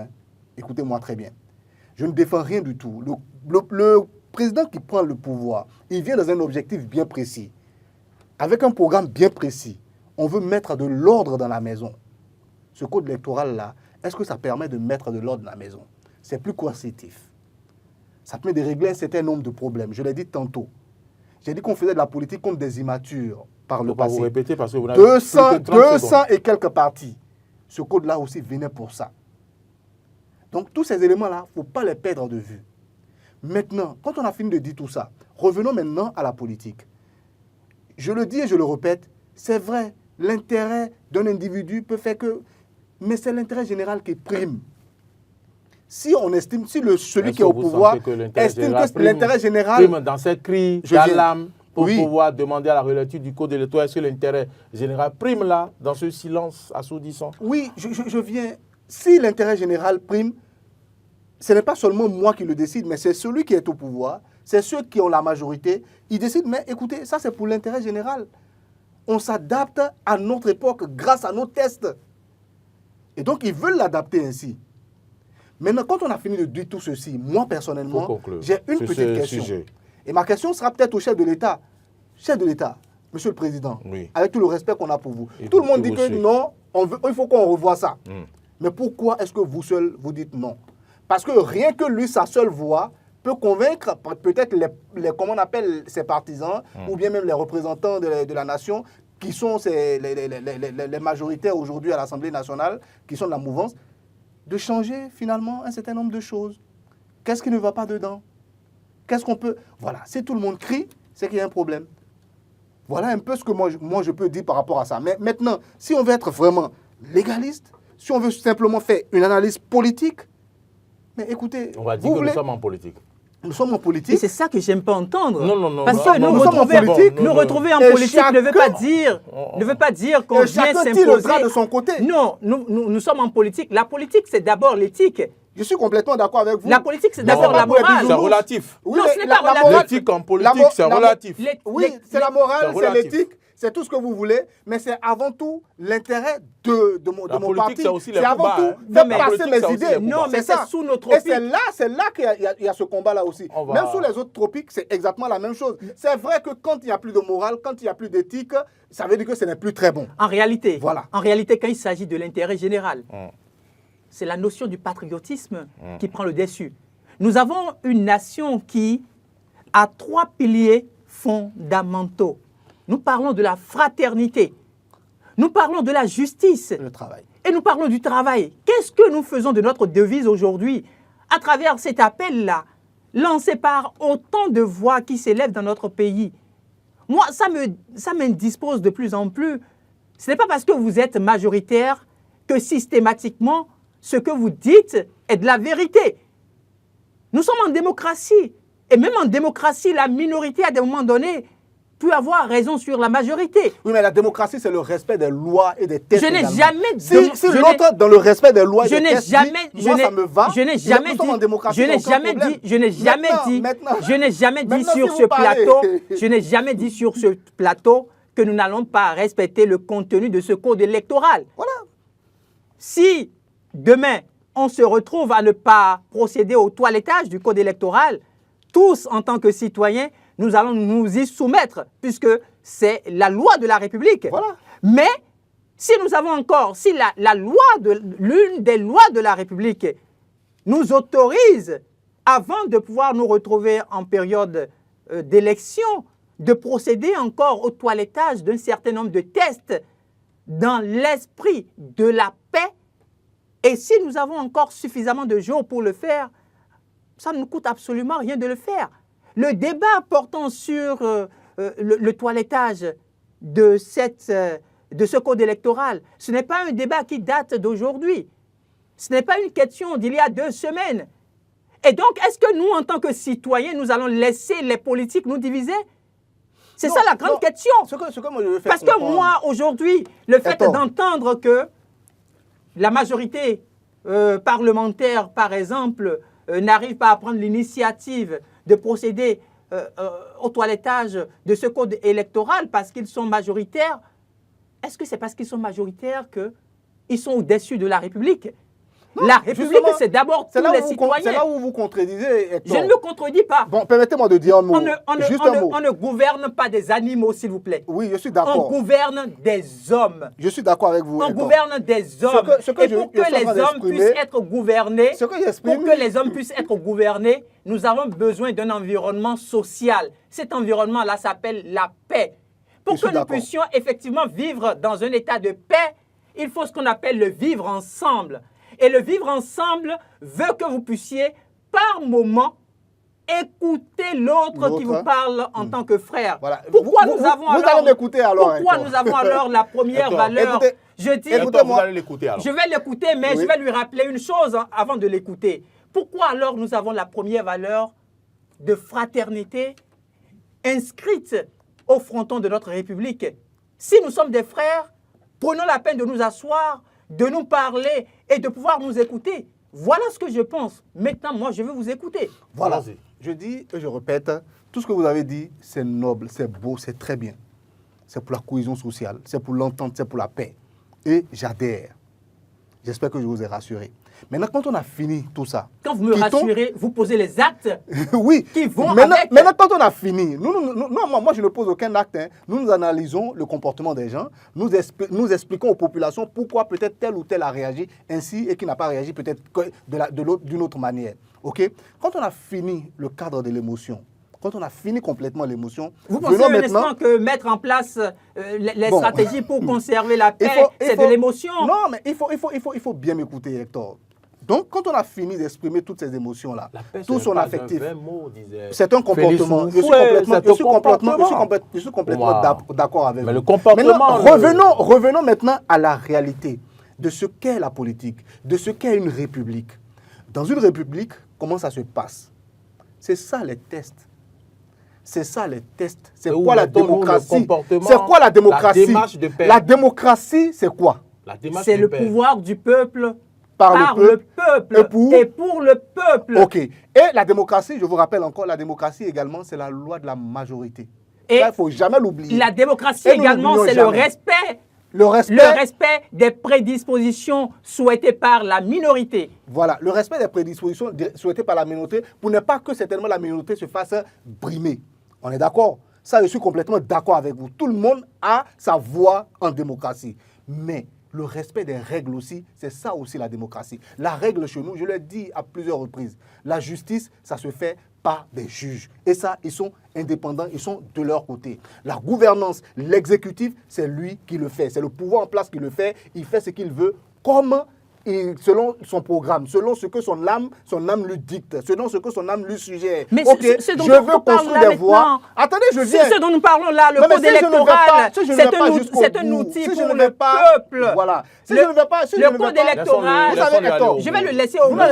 Écoutez-moi très bien. Je ne défends rien du tout. Le président qui prend le pouvoir, il vient dans un objectif bien précis. Avec un programme bien précis, on veut mettre de l'ordre dans la maison. Ce code électoral-là, est-ce que ça permet de mettre de l'ordre dans la maison? C'est plus coercitif. Ça permet de régler un certain nombre de problèmes. Je l'ai dit tantôt. J'ai dit qu'on faisait de la politique comme des immatures par le passé. Vous répétez parce que vous 200 et quelques partis. Ce code-là aussi venait pour ça. Donc tous ces éléments-là, il ne faut pas les perdre de vue. Maintenant, quand on a fini de dire tout ça, revenons maintenant à la politique. Je le dis et je le répète, c'est vrai, l'intérêt d'un individu peut faire que... Mais c'est l'intérêt général qui prime. Si on estime, celui qui est au pouvoir estime que l'intérêt général... Prime dans cette crise d'alarme pour pouvoir demander à la relecture du code électoral, est-ce que l'intérêt général prime là, dans ce silence assourdissant? Oui, je viens... Si l'intérêt général prime, ce n'est pas seulement moi qui le décide, mais c'est celui qui est au pouvoir, c'est ceux qui ont la majorité. Ils décident, mais écoutez, ça c'est pour l'intérêt général. On s'adapte à notre époque grâce à nos tests. Et donc ils veulent l'adapter ainsi. Maintenant, quand on a fini de dire tout ceci, moi personnellement, Faut conclure j'ai une sur petite ce question. sujet. Et ma question sera peut-être au chef de l'État. Chef de l'État, Monsieur le Président, Oui. avec tout le respect qu'on a pour vous. Et Tout le vous- monde et dit vous que aussi. non, il faut qu'on revoie ça. Mm. Mais pourquoi est-ce que vous seul, vous dites non? Parce que rien que lui, sa seule voix, peut convaincre peut-être comment on appelle ses partisans, ou bien même les représentants de la nation, qui sont les majoritaires aujourd'hui à l'Assemblée nationale, qui sont de la mouvance, de changer finalement un certain nombre de choses. Qu'est-ce qui ne va pas dedans? Qu'est-ce qu'on peut... Voilà, si tout le monde crie, c'est qu'il y a un problème. Voilà un peu ce que moi je peux dire par rapport à ça. Mais maintenant, si on veut être vraiment légaliste, si on veut simplement faire une analyse politique, mais écoutez, On va dire que nous sommes en politique. nous sommes en Et politique. c'est ça que j'aime pas entendre. Non, non, non. Parce non, que non, nous non, retrouver, non, politique, nous retrouver en Et politique ne veut pas dire, qu'on Et vient chacun tire le s'imposer. drap de son côté. Non, nous sommes en politique. La politique, c'est d'abord l'éthique. Je suis complètement d'accord avec vous. La politique, c'est Mais d'abord pas la pour les morale. C'est bisounours. relatif. Oui, Non, mais ce n'est pas la relatif. morale- L'éthique en la politique, mo- c'est la mo- relatif. Oui, c'est la morale, C'est c'est relatif. l'éthique, c'est tout ce que vous voulez, mais c'est avant tout l'intérêt de mon La politique, parti. c'est aussi les C'est avant combats, tout hein. faire Non, mais- passer La politique, c'est mes aussi idées. les Non, mais ça. c'est sous nos Et tropiques. c'est là qu'il y a ce combat-là aussi. On va- Même sous les autres tropiques, c'est exactement la même chose. C'est vrai que quand il n'y a plus de morale, quand il n'y a plus d'éthique, ça veut dire que ce n'est plus très bon. En réalité, Voilà. quand il s'agit de l'intérêt général, c'est la notion du patriotisme qui prend le dessus. Nous avons une nation qui a 3 piliers fondamentaux. Nous parlons de la fraternité, nous parlons de la justice Le travail. et nous parlons du travail. Qu'est-ce que nous faisons de notre devise aujourd'hui à travers cet appel-là, lancé par autant de voix qui s'élèvent dans notre pays? Moi, ça m'indispose de plus en plus. Ce n'est pas parce que vous êtes majoritaire que systématiquement, ce que vous dites est de la vérité. Nous sommes en démocratie. Et même en démocratie, la minorité, à des moments donnés, peut avoir raison sur la majorité. Oui, mais la démocratie, c'est le respect des lois et des textes. Je n'ai également. jamais Si je n'ai- l'autre, dans le respect des lois et Je des n'ai textes, jamais, dit, moi, ça me va. je n'ai jamais nous sommes en dit, démocratie, je n'ai aucun jamais problème. dit, je n'ai jamais dit, Maintenant, je n'ai jamais dit maintenant, sur si ce vous parlez. plateau, je n'ai jamais dit sur ce plateau que nous n'allons pas respecter le contenu de ce code électoral. Voilà. Si demain on se retrouve à ne pas procéder au toilettage du code électoral, tous en tant que citoyens, nous allons nous y soumettre puisque c'est la loi de la République. Voilà. Mais si nous avons encore, si l'une des lois de la République nous autorise, avant de pouvoir nous retrouver en période d'élection, de procéder encore au toilettage d'un certain nombre de tests dans l'esprit de la paix, et si nous avons encore suffisamment de jours pour le faire, ça ne nous coûte absolument rien de le faire. Le débat portant sur le toilettage de ce code électoral, ce n'est pas un débat qui date d'aujourd'hui. Ce n'est pas une question d'il y a 2 semaines. Et donc, est-ce que nous, en tant que citoyens, nous allons laisser les politiques nous diviser? C'est ça la grande question. Ce que moi je veux faire Parce que comprendre- moi, aujourd'hui, le fait Attends. d'entendre que la majorité parlementaire, par exemple, n'arrive pas à prendre l'initiative de procéder au toilettage de ce code électoral parce qu'ils sont majoritaires, est-ce que c'est parce qu'ils sont majoritaires qu'ils sont au-dessus de la République? La République, Justement, c'est d'abord tous les C'est citoyens. là où vous contredisez, Hector. Je ne me contredis pas. Bon, permettez-moi de dire un mot. Juste un mot. On ne gouverne pas des animaux, s'il vous plaît. Oui, je suis On d'accord. gouverne des hommes. Je suis d'accord avec vous, On Hector. gouverne des hommes. Ce que Et je pour suis en que train les hommes d'exprimer- puissent être gouvernés, Ce que j'exprime- pour que les hommes puissent être gouvernés, nous avons besoin d'un environnement social. Cet environnement-là s'appelle la paix. Pour Je suis que nous d'accord. puissions effectivement vivre dans un état de paix, il faut ce qu'on appelle le vivre ensemble. Et le vivre ensemble veut que vous puissiez, par moment, écouter l'autre qui vous parle en tant que frère. Voilà. Pourquoi Vous nous avons allez alors... m'écouter alors, Pourquoi Hector. nous avons alors la première Hector, valeur? écoutez, Je dis... écoutez, Attends, vous moi- allez l'écouter alors. Je vais l'écouter, mais Oui. je vais lui rappeler une chose avant de l'écouter. Pourquoi alors nous avons la première valeur de fraternité inscrite au fronton de notre République? Si nous sommes des frères, prenons la peine de nous asseoir, de nous parler et de pouvoir nous écouter. Voilà ce que je pense. Maintenant, moi, je veux vous écouter. Voilà. Allons-y. Je dis et je répète, tout ce que vous avez dit, c'est noble, c'est beau, c'est très bien. C'est pour la cohésion sociale, c'est pour l'entente, c'est pour la paix. Et j'adhère. J'espère que je vous ai rassuré. Maintenant, quand on a fini tout ça... Quand vous me rassurez, vous posez les actes oui. qui vont Maintenant, avec... maintenant, quand on a fini, moi, je ne pose aucun acte. Hein. Nous analysons le comportement des gens. Nous expliquons aux populations pourquoi peut-être tel ou tel a réagi ainsi et qui n'a pas réagi peut-être d'une autre manière. Okay? Quand on a fini le cadre de l'émotion, quand on a fini complètement l'émotion, vous pensez un instant que mettre en place les stratégies pour conserver la paix, c'est de l'émotion? Non, mais il faut bien m'écouter, Hector. Donc, quand on a fini d'exprimer toutes ces émotions-là, tout son affectif, c'est un comportement. Je suis complètement d'accord avec vous. Mais le comportement... Maintenant, revenons maintenant à la réalité de ce qu'est la politique, de ce qu'est une république. Dans une république, comment ça se passe? C'est ça les tests. C'est ça les tests. C'est quoi la démocratie? C'est quoi la démocratie? La démocratie, c'est quoi? C'est le pouvoir du peuple par le peuple et pour le peuple. Ok. Et la démocratie, je vous rappelle encore, la démocratie également, c'est la loi de la majorité. Et il ne faut jamais l'oublier. La démocratie également, c'est le respect. Le respect des prédispositions souhaitées par la minorité. Voilà, le respect des prédispositions souhaitées par la minorité pour ne pas que certainement la minorité se fasse brimer. On est d'accord? Ça, je suis complètement d'accord avec vous. Tout le monde a sa voix en démocratie. Mais le respect des règles aussi, c'est ça aussi la démocratie. La règle chez nous, je l'ai dit à plusieurs reprises, la justice, ça se fait par des juges. Et ça, ils sont indépendants, ils sont de leur côté. La gouvernance, l'exécutif, c'est lui qui le fait. C'est le pouvoir en place qui le fait. Il fait ce qu'il veut, comme selon son programme, selon ce que son âme lui dicte, selon ce que son âme lui suggère. Mais je veux construire des voies. Attendez, je viens. Ce dont nous parlons là, le code électoral, c'est un outil pour le peuple. Voilà. Le code électoral, je vais le laisser au bout, mais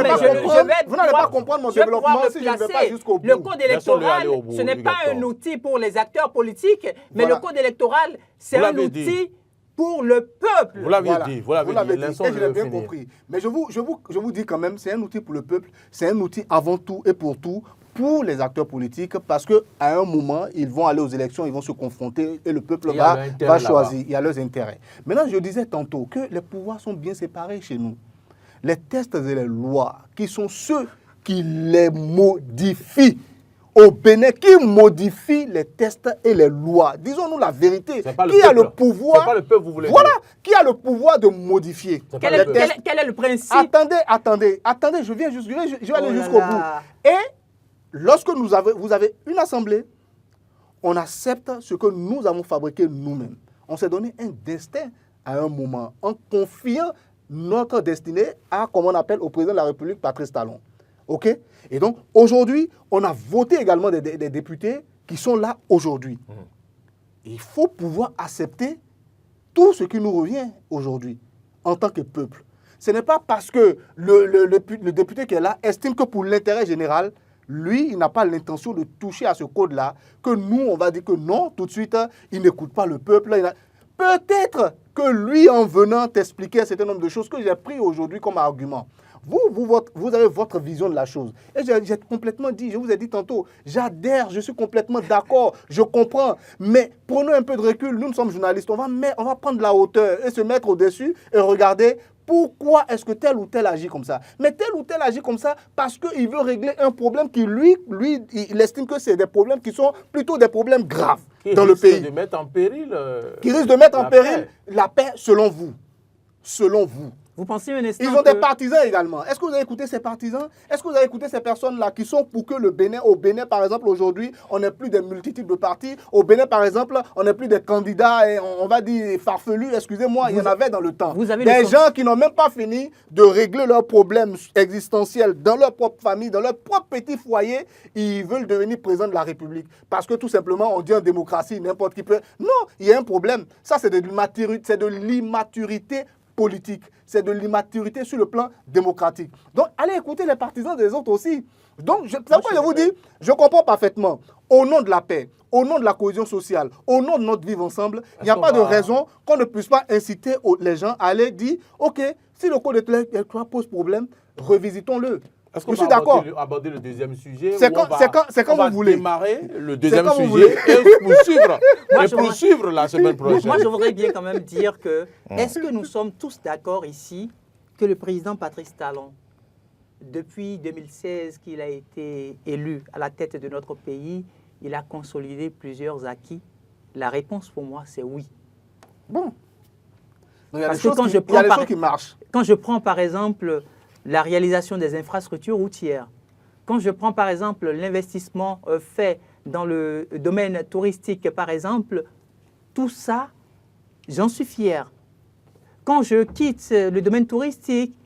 vous n'allez pas comprendre mon développement si je ne vais pas jusqu'au bout. Le code électoral, ce n'est pas un outil pour les acteurs politiques, mais le code électoral, c'est un outil pour le peuple. Vous l'avez dit, et je l'ai bien compris. Mais je vous dis quand même, c'est un outil pour le peuple, c'est un outil avant tout et pour tout pour les acteurs politiques parce qu'à un moment, ils vont aller aux élections, ils vont se confronter et le peuple va choisir. Il y a leurs intérêts. Maintenant, je disais tantôt que les pouvoirs sont bien séparés chez nous. Les tests et les lois, qui sont ceux qui les modifient, au Bénin, qui modifie les tests et les lois. Disons-nous la vérité. Qui a le pouvoir? C'est pas le peuple, vous voulez dire. Qui a le pouvoir de modifier? Quel est le principe? Attendez, je vais aller jusqu'au bout. Et lorsque vous avez une assemblée, on accepte ce que nous avons fabriqué nous-mêmes. On s'est donné un destin à un moment en confiant notre destinée à, comme on appelle, au président de la République, Patrice Talon. OK? Et donc, aujourd'hui, on a voté également des députés qui sont là aujourd'hui. Il faut pouvoir accepter tout ce qui nous revient aujourd'hui en tant que peuple. Ce n'est pas parce que le député qui est là estime que pour l'intérêt général, lui, il n'a pas l'intention de toucher à ce code-là, que nous, on va dire que non, tout de suite, il n'écoute pas le peuple. Peut-être que lui, en venant t'expliquer un certain nombre de choses que j'ai pris aujourd'hui comme argument, vous avez votre vision de la chose. Et j'ai complètement dit, je vous ai dit tantôt, j'adhère, je suis complètement d'accord, je comprends. Mais prenons un peu de recul, nous sommes journalistes, on va prendre la hauteur et se mettre au-dessus et regarder pourquoi est-ce que tel ou tel agit comme ça. Mais tel ou tel agit comme ça parce qu'il veut régler un problème qui, lui, il estime que c'est des problèmes qui sont plutôt des problèmes graves dans le pays. Qui risque de mettre en péril qui risque de mettre en péril la paix selon vous. Selon vous. Vous pensez un instant Ils ont des partisans également. Est-ce que vous avez écouté ces partisans? Est-ce que vous avez écouté ces personnes-là qui sont pour que au Bénin, par exemple, aujourd'hui, on n'ait plus des multitudes de partis. Au Bénin, par exemple, on n'ait plus des candidats, et on va dire farfelus, excusez-moi, il y en avait dans le temps. Des gens qui n'ont même pas fini de régler leurs problèmes existentiels dans leur propre famille, dans leur propre petit foyer. Ils veulent devenir président de la République. Parce que tout simplement, on dit en démocratie, n'importe qui peut. Non, il y a un problème. Ça, c'est de l'immaturité politique. C'est de l'immaturité sur le plan démocratique. Donc, allez écouter les partisans des autres aussi. Donc, c'est pourquoi je vous dis, je comprends parfaitement, au nom de la paix, au nom de la cohésion sociale, au nom de notre vivre ensemble, il n'y a pas de raison qu'on ne puisse pas inciter les gens à aller dire, OK, si le code électoral pose problème, revisitons-le. Est-ce qu'on va aborder le deuxième sujet? C'est quand vous voulez. Démarrer le deuxième sujet et poursuivre la semaine prochaine. Moi, je voudrais bien quand même dire que, est-ce que nous sommes tous d'accord ici que le président Patrice Talon, depuis 2016 qu'il a été élu à la tête de notre pays, il a consolidé plusieurs acquis? La réponse pour moi, c'est oui. Bon. Donc, il y a Parce des choses que qui marchent. quand je prends par exemple la réalisation des infrastructures routières, quand je prends par exemple l'investissement fait dans le domaine touristique, par exemple, tout ça, j'en suis fier. Quand je quitte le domaine touristique,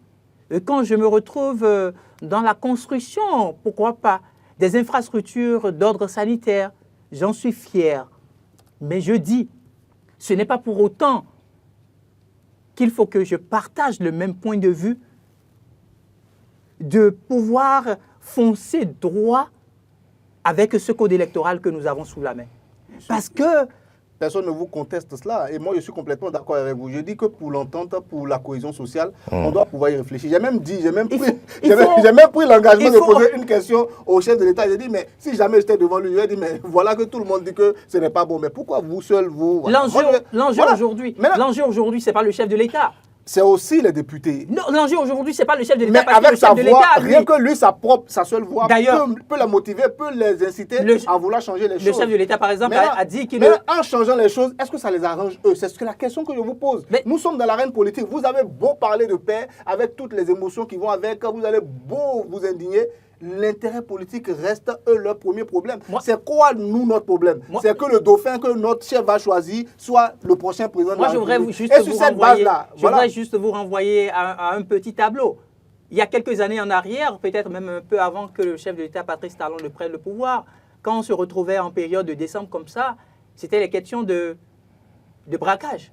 quand je me retrouve dans la construction, pourquoi pas, des infrastructures d'ordre sanitaire, j'en suis fier. Mais je dis, ce n'est pas pour autant qu'il faut que je partage le même point de vue, de pouvoir foncer droit avec ce code électoral que nous avons sous la main. Parce que personne ne vous conteste cela. Et moi, je suis complètement d'accord avec vous. Je dis que pour l'entente, pour la cohésion sociale, on doit pouvoir y réfléchir. J'ai même dit, j'ai même pris l'engagement de poser une question au chef de l'État. J'ai dit, mais si jamais j'étais devant lui, je lui ai dit, mais voilà que tout le monde dit que ce n'est pas bon. Mais pourquoi vous seul, vous... L'enjeu aujourd'hui, ce n'est pas le chef de l'État. C'est aussi les députés. Non, l'enjeu aujourd'hui, ce n'est pas le chef de l'État. Mais avec sa voix, rien que lui, sa seule voix peut la motiver, peut les inciter à vouloir changer les choses. Le chef de l'État, par exemple, a dit qu'il... Mais en changeant les choses, est-ce que ça les arrange eux? C'est la question que je vous pose. Mais nous sommes dans l'arène politique. Vous avez beau parler de paix, avec toutes les émotions qui vont avec, vous allez beau vous indigner, l'intérêt politique reste eux leur premier problème. C'est quoi nous notre problème? C'est que le dauphin que notre chef va choisir soit le prochain président de la République. Je voudrais juste vous renvoyer à un petit tableau. Il y a quelques années en arrière, peut-être même un peu avant que le chef de l'État Patrice Talon ne prenne le pouvoir, quand on se retrouvait en période de décembre comme ça, c'était les questions de braquage.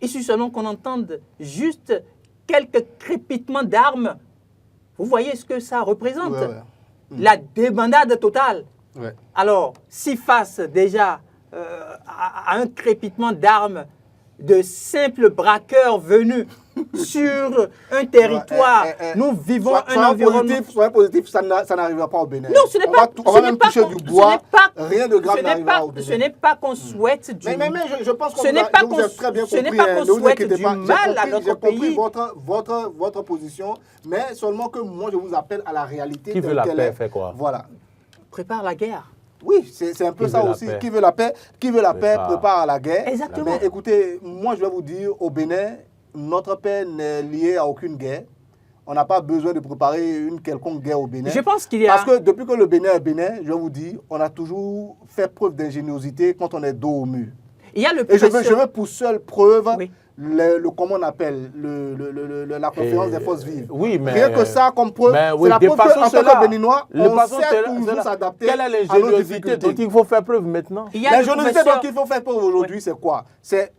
Il suffit seulement qu'on entende juste quelques crépitements d'armes. Vous voyez ce que ça représente? La débandade totale. Alors, si face déjà à un crépitement d'armes de simples braqueurs venus sur un territoire, nous vivons un environnement... Soyez positif, ça n'arrivera pas au Bénin. Non, ce n'est pas... On va même toucher du bois, rien de grave n'arrivera au Bénin. Ce n'est pas qu'on souhaite du... Mais je pense que vous avez très bien compris. Ce n'est pas qu'on souhaite du mal à notre pays. J'ai compris votre position, mais seulement que moi, je vous appelle à la réalité. Qui veut la paix fait quoi? Voilà. Prépare la guerre. Oui, c'est un peu ça aussi. Qui veut la paix prépare à la guerre. Exactement. Mais écoutez, moi je vais vous dire, au Bénin, notre paix n'est liée à aucune guerre. On n'a pas besoin de préparer une quelconque guerre au Bénin. Je pense qu'il y a... Parce que depuis que le Bénin est Bénin, je vais vous dire, on a toujours fait preuve d'ingéniosité quand on est dos au mur. Il y a le Et je veux pour seule preuve... Oui. comment on appelle la conférence des forces vives. Oui, mais... Rien que ça, comme preuve, c'est la preuve qu'en tant que Béninois, on sait toujours s'adapter. Quelle est l'ingéniosité dont il faut faire preuve maintenant? L'ingéniosité dont il faut faire preuve aujourd'hui, c'est quoi?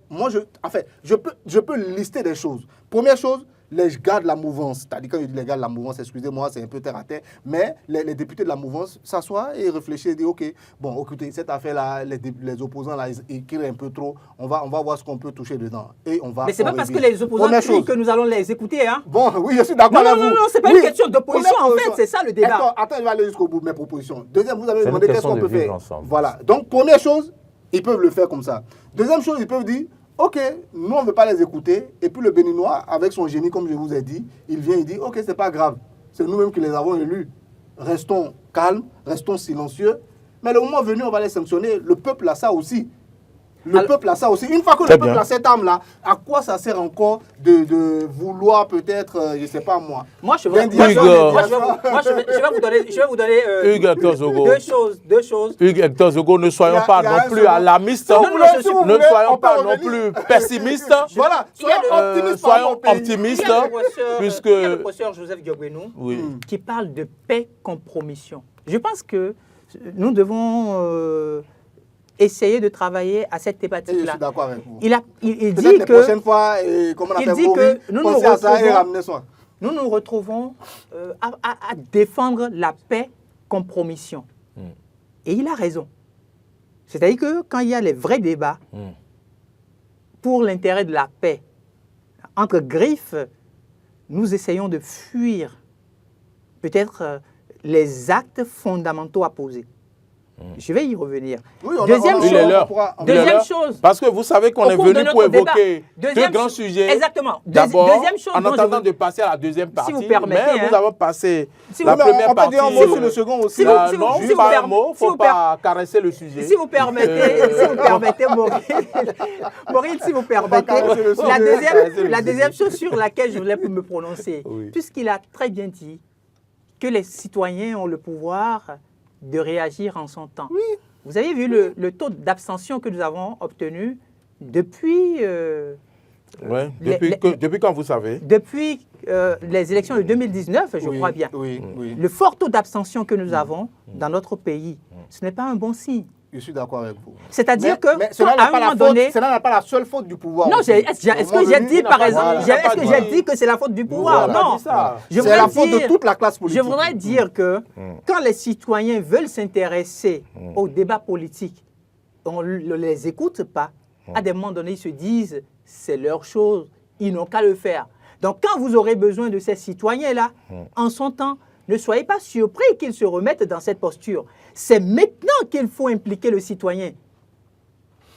Moi, je peux lister des choses. Première chose, les gars de la mouvance, c'est-à-dire quand je dis les gars de la mouvance, excusez-moi, c'est un peu terre à terre, mais les députés de la mouvance s'assoient et réfléchissent et disent, ok, bon, écoutez, cette affaire-là, les opposants, là, ils crient un peu trop, on va voir ce qu'on peut toucher dedans. Et on va... Mais c'est pas parce que les opposants crient que nous allons les écouter, hein? Bon, oui, je suis d'accord avec vous. Non, c'est pas une question d'opposition, en fait, c'est ça le débat. Attends, je vais aller jusqu'au bout de mes propositions. Deuxième, vous avez demandé qu'est-ce qu'on peut faire. Voilà, donc première chose, ils peuvent le faire comme ça. Deuxième chose, ils peuvent dire, ok, nous on ne veut pas les écouter. Et puis le Béninois, avec son génie, comme je vous ai dit, il vient, il dit, ok, c'est pas grave. C'est nous-mêmes qui les avons élus. Restons calmes, restons silencieux. Mais le moment venu, on va les sanctionner. Le peuple a ça aussi. Peuple a ça aussi. Une fois que le peuple a cette arme-là, à quoi ça sert encore de vouloir peut-être, je ne sais pas moi. Moi, je vais vous donner deux choses. Hugues Hector Zogo, ne soyons pas non plus alarmistes. Ne soyons pas non plus pessimistes. Voilà, soyons optimistes. Puisque il y a le professeur Joseph Diogbenou qui parle de paix-compromission. Je pense que nous devons... essayer de travailler à cette thématique-là. Je suis d'accord avec vous. Il dit que... la prochaine fois, comme on a fait nous nous retrouvons à défendre la paix-compromission. Et il a raison. C'est-à-dire que quand il y a les vrais débats pour l'intérêt de la paix, entre griffes, nous essayons de fuir peut-être les actes fondamentaux à poser. Je vais y revenir. Oui, deuxième chose. Parce que vous savez qu'on est venu pour évoquer deux grands sujets. Exactement. D'abord, deuxième chose en attendant de passer à la deuxième partie, vous permettez, mais nous avons passé la on première peut partie. dire un mot sur le second aussi. Non, pas un mot, il ne faut pas caresser le sujet. Si vous permettez, Maureen, si vous permettez, la deuxième chose sur laquelle je voulais me prononcer, puisqu'il a très bien dit que les citoyens ont le pouvoir de réagir en son temps. Oui. Vous avez vu le taux d'abstention que nous avons obtenu depuis... Depuis quand vous savez? Depuis les élections de 2019, je crois bien. Le fort taux d'abstention que nous avons dans notre pays, ce n'est pas un bon signe. Je suis d'accord avec vous. C'est-à-dire que, mais cela n'est pas la seule faute du pouvoir. Non, est-ce que j'ai dit, par exemple, est-ce que j'ai dit que c'est la faute du pouvoir? Non. C'est la faute de toute la classe politique. Je voudrais dire que quand les citoyens veulent s'intéresser au débat politique, on ne les écoute pas. À des moments donnés, ils se disent, c'est leur chose, ils n'ont qu'à le faire. Donc, quand vous aurez besoin de ces citoyens-là, en son temps, ne soyez pas surpris qu'ils se remettent dans cette posture. C'est maintenant qu'il faut impliquer le citoyen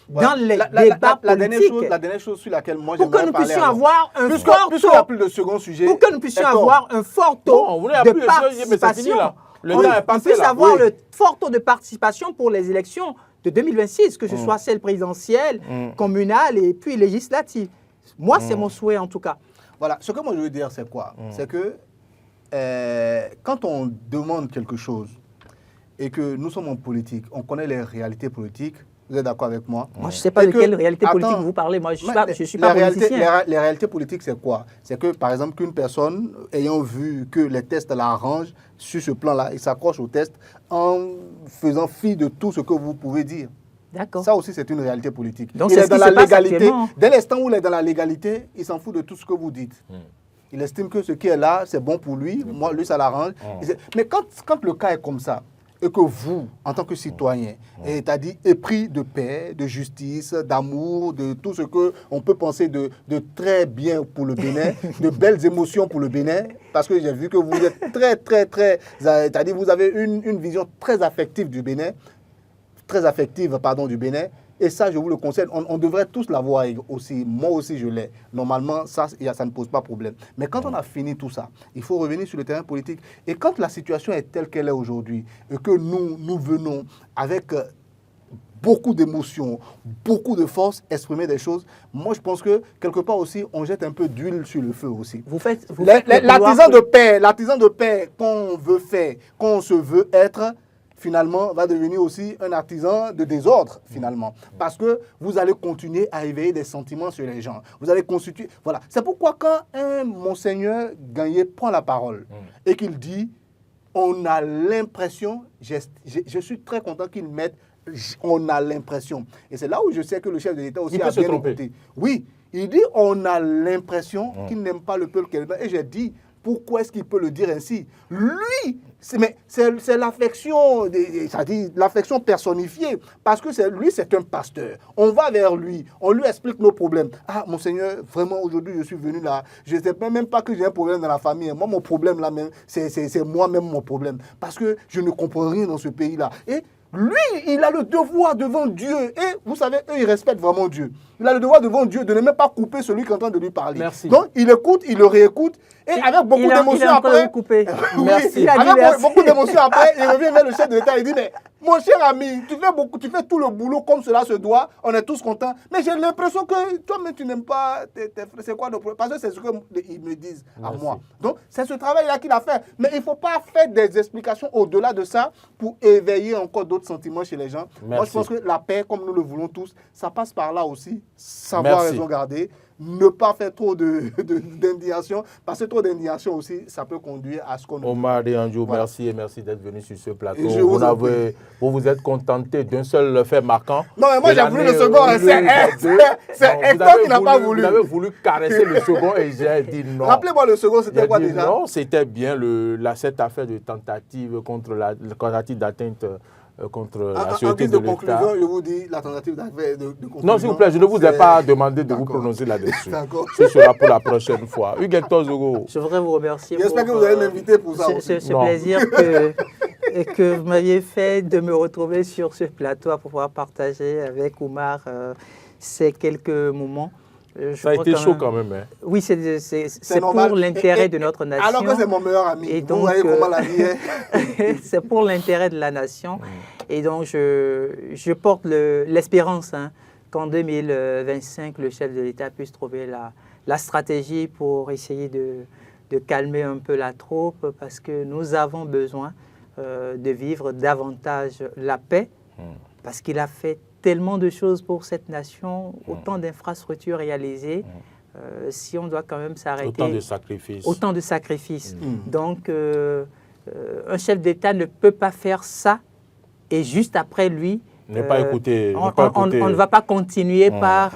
dans les débats politiques. La dernière chose sur laquelle moi pour que nous puissions avoir un fort taux. Il n'y a plus de second sujet. Pour que nous puissions avoir un fort taux de participation. On puisse avoir le fort taux de participation pour les élections de 2026, que ce soit celle présidentielle, communale et puis législative. Moi, c'est mon souhait en tout cas. Voilà, ce que moi je veux dire, c'est quoi? C'est que quand on demande quelque chose et que nous sommes en politique, on connaît les réalités politiques, vous êtes d'accord avec moi? Moi, je ne sais pas de quelle réalité politique vous parlez. Moi, je ne suis pas politicien. Les réalités politiques, c'est quoi? C'est que, par exemple, qu'une personne, ayant vu que les tests l'arrangent, sur ce plan-là, il s'accroche aux tests en faisant fi de tout ce que vous pouvez dire. D'accord. Ça aussi, c'est une réalité politique. Donc, il est dans la légalité. Actuellement. Dès l'instant où il est dans la légalité, il s'en fout de tout ce que vous dites. Il estime que ce qui est là, c'est bon pour lui. Moi, lui, ça l'arrange. Mais quand le cas est comme ça, et que vous, en tant que citoyen, c'est-à-dire épris de paix, de justice, d'amour, de tout ce qu'on peut penser de très bien pour le Bénin, de belles émotions pour le Bénin, parce que j'ai vu que vous êtes très, c'est-à-dire vous avez une vision très affective du Bénin, du Bénin. Et ça, je vous le conseille, on devrait tous l'avoir aussi. Moi aussi, je l'ai. Normalement, ça ne pose pas problème. Mais quand on a fini tout ça, il faut revenir sur le terrain politique. Et quand la situation est telle qu'elle est aujourd'hui, et que nous venons avec beaucoup d'émotions, beaucoup de force, exprimer des choses, moi, je pense que, quelque part aussi, on jette un peu d'huile sur le feu aussi. L'artisan de paix qu'on veut faire, qu'on se veut être, finalement, va devenir aussi un artisan de désordre, finalement. Parce que vous allez continuer à éveiller des sentiments sur les gens. Vous allez constituer... Voilà. C'est pourquoi quand un monseigneur Gagné prend la parole et qu'il dit, on a l'impression, je suis très content qu'il mette, on a l'impression. Et c'est là où je sais que le chef de l'État aussi a bien écouté. Oui, il dit, on a l'impression qu'il n'aime pas le peuple québécois. Et j'ai dit, pourquoi est-ce qu'il peut le dire ainsi? Lui, c'est l'affection, c'est-à-dire l'affection personnifiée, parce que lui, c'est un pasteur. On va vers lui, on lui explique nos problèmes. Ah, monseigneur, vraiment, aujourd'hui, je suis venu là, je ne sais même pas que j'ai un problème dans la famille. Moi, mon problème là même, c'est moi-même mon problème, parce que je ne comprends rien dans ce pays-là. Et lui, il a le devoir devant Dieu. Et vous savez, eux, ils respectent vraiment Dieu. Il a le devoir devant Dieu de ne même pas couper celui qui est en train de lui parler. Merci. Donc, il écoute, il le réécoute. Et avec beaucoup d'émotions après... Merci. Avec beaucoup d'émotions après, il revient vers le chef de l'État et il dit, mais mon cher ami, tu fais tout le boulot comme cela se doit, on est tous contents. Mais j'ai l'impression que toi-même, tu n'aimes pas tes frères. C'est quoi le problème? Parce que c'est ce qu'ils me disent à moi. Donc, c'est ce travail-là qu'il a fait. Mais il ne faut pas faire des explications au-delà de ça pour éveiller encore d'autres sentiments chez les gens. Merci. Moi, je pense que la paix, comme nous le voulons tous, ça passe par là aussi. Savoir raison garder. Ne pas faire trop d'indignation, parce que trop d'indignation aussi, ça peut conduire à ce qu'on... Omar Deandjo, voilà. Merci et merci d'être venu sur ce plateau. Vous vous êtes contenté d'un seul fait marquant. Non, mais moi j'ai voulu le second, c'est Hector qui n'a pas voulu. Vous avez voulu caresser le second et j'ai dit non. Rappelez-moi le second, c'était quoi déjà? Non, c'était bien cette affaire de tentative contre la tentative d'atteinte contre la sûreté de l'État. Conclusion, je vous dis la tentative de conclusion. Non, s'il vous plaît, je ne vous ai pas demandé de vous prononcer là-dessus. Ce sera pour la prochaine fois. Hugues Hector Zogo. Je voudrais vous remercier. J'espère que vous allez m'inviter pour ça. Ce plaisir que que vous m'aviez fait de me retrouver sur ce plateau à pouvoir partager avec Oumar ces quelques moments. Ça a été chaud quand même. Hein. Oui, c'est pour l'intérêt de notre nation. Alors que c'est mon meilleur ami. Et donc, vous voyez comment la vie est. c'est pour l'intérêt de la nation. Et donc, je porte l'espérance qu'en 2025, le chef de l'État puisse trouver la stratégie pour essayer de calmer un peu la troupe, parce que nous avons besoin de vivre davantage la paix, parce qu'il a fait tellement de choses pour cette nation, autant d'infrastructures réalisées, si on doit quand même s'arrêter... Autant de sacrifices. Autant de sacrifices. Donc, un chef d'État ne peut pas faire ça et juste après lui... Ne pas écouter. On ne va pas continuer par...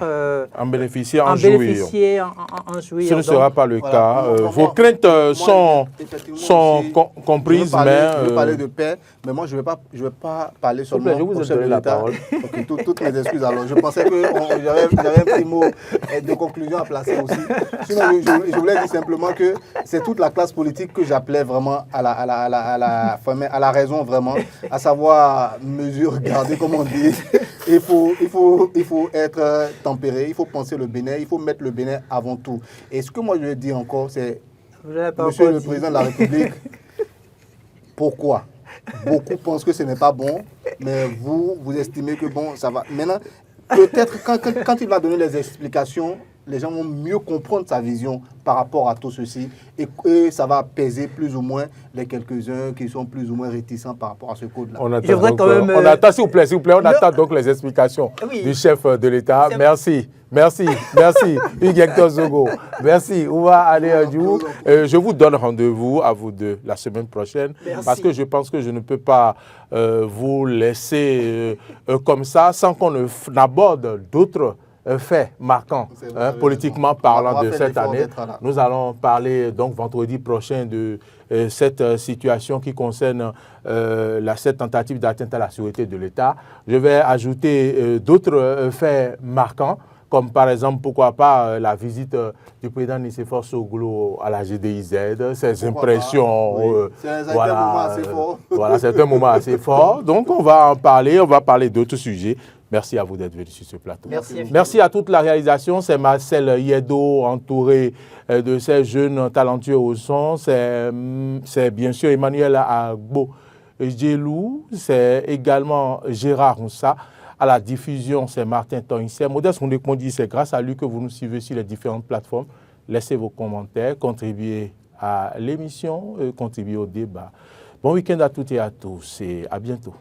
en bénéficier, en jouir. Ce ne sera pas le cas. Vos craintes sont comprises, mais... Je veux parler de paix, mais moi, je ne vais pas parler seulement au chef de l'État. Toutes mes excuses. Alors, je pensais que j'avais un petit mot de conclusion à placer aussi. Sinon, je voulais dire simplement que c'est toute la classe politique que j'appelais vraiment à la raison, vraiment, à savoir mesure gardée, comme on dit. Il faut être tempéré, il faut penser le Bénin, il faut mettre le Bénin avant tout. Et ce que moi je veux dire encore, c'est, Monsieur le Président de la République, pourquoi? Beaucoup pensent que ce n'est pas bon, mais vous estimez que bon, ça va. Maintenant, peut-être quand il va donner les explications, les gens vont mieux comprendre sa vision par rapport à tout ceci et ça va apaiser plus ou moins les quelques-uns qui sont plus ou moins réticents par rapport à ce code-là. On attend, s'il vous plaît, on attend donc les explications du chef de l'État. Merci. Hugues Hector Zogo. Merci. Ouva Aléadjou. Je vous donne rendez-vous à vous deux la semaine prochaine. Merci. Parce que je pense que je ne peux pas vous laisser comme ça sans qu'on n'aborde d'autres faits marquants, politiquement parlant de cette année. Nous allons parler donc vendredi prochain de cette situation qui concerne cette tentative d'atteinte à la sécurité de l'État. Je vais ajouter d'autres faits marquants, comme par exemple, pourquoi pas, la visite du président Nicéphore Soglo à la GDIZ, ses impressions. C'est un moment assez fort. Donc, on va en parler, on va parler d'autres sujets. Merci à vous d'être venu sur ce plateau. Merci à toute la réalisation. C'est Marcel Yedo, entouré de ces jeunes talentueux au son. C'est bien sûr Emmanuel Agbo Djelou. C'est également Gérard Roussa. À la diffusion, c'est Martin Toinser. Modeste Mondekmondi, c'est grâce à lui que vous nous suivez sur les différentes plateformes. Laissez vos commentaires, contribuez à l'émission, contribuez au débat. Bon week-end à toutes et à tous et à bientôt.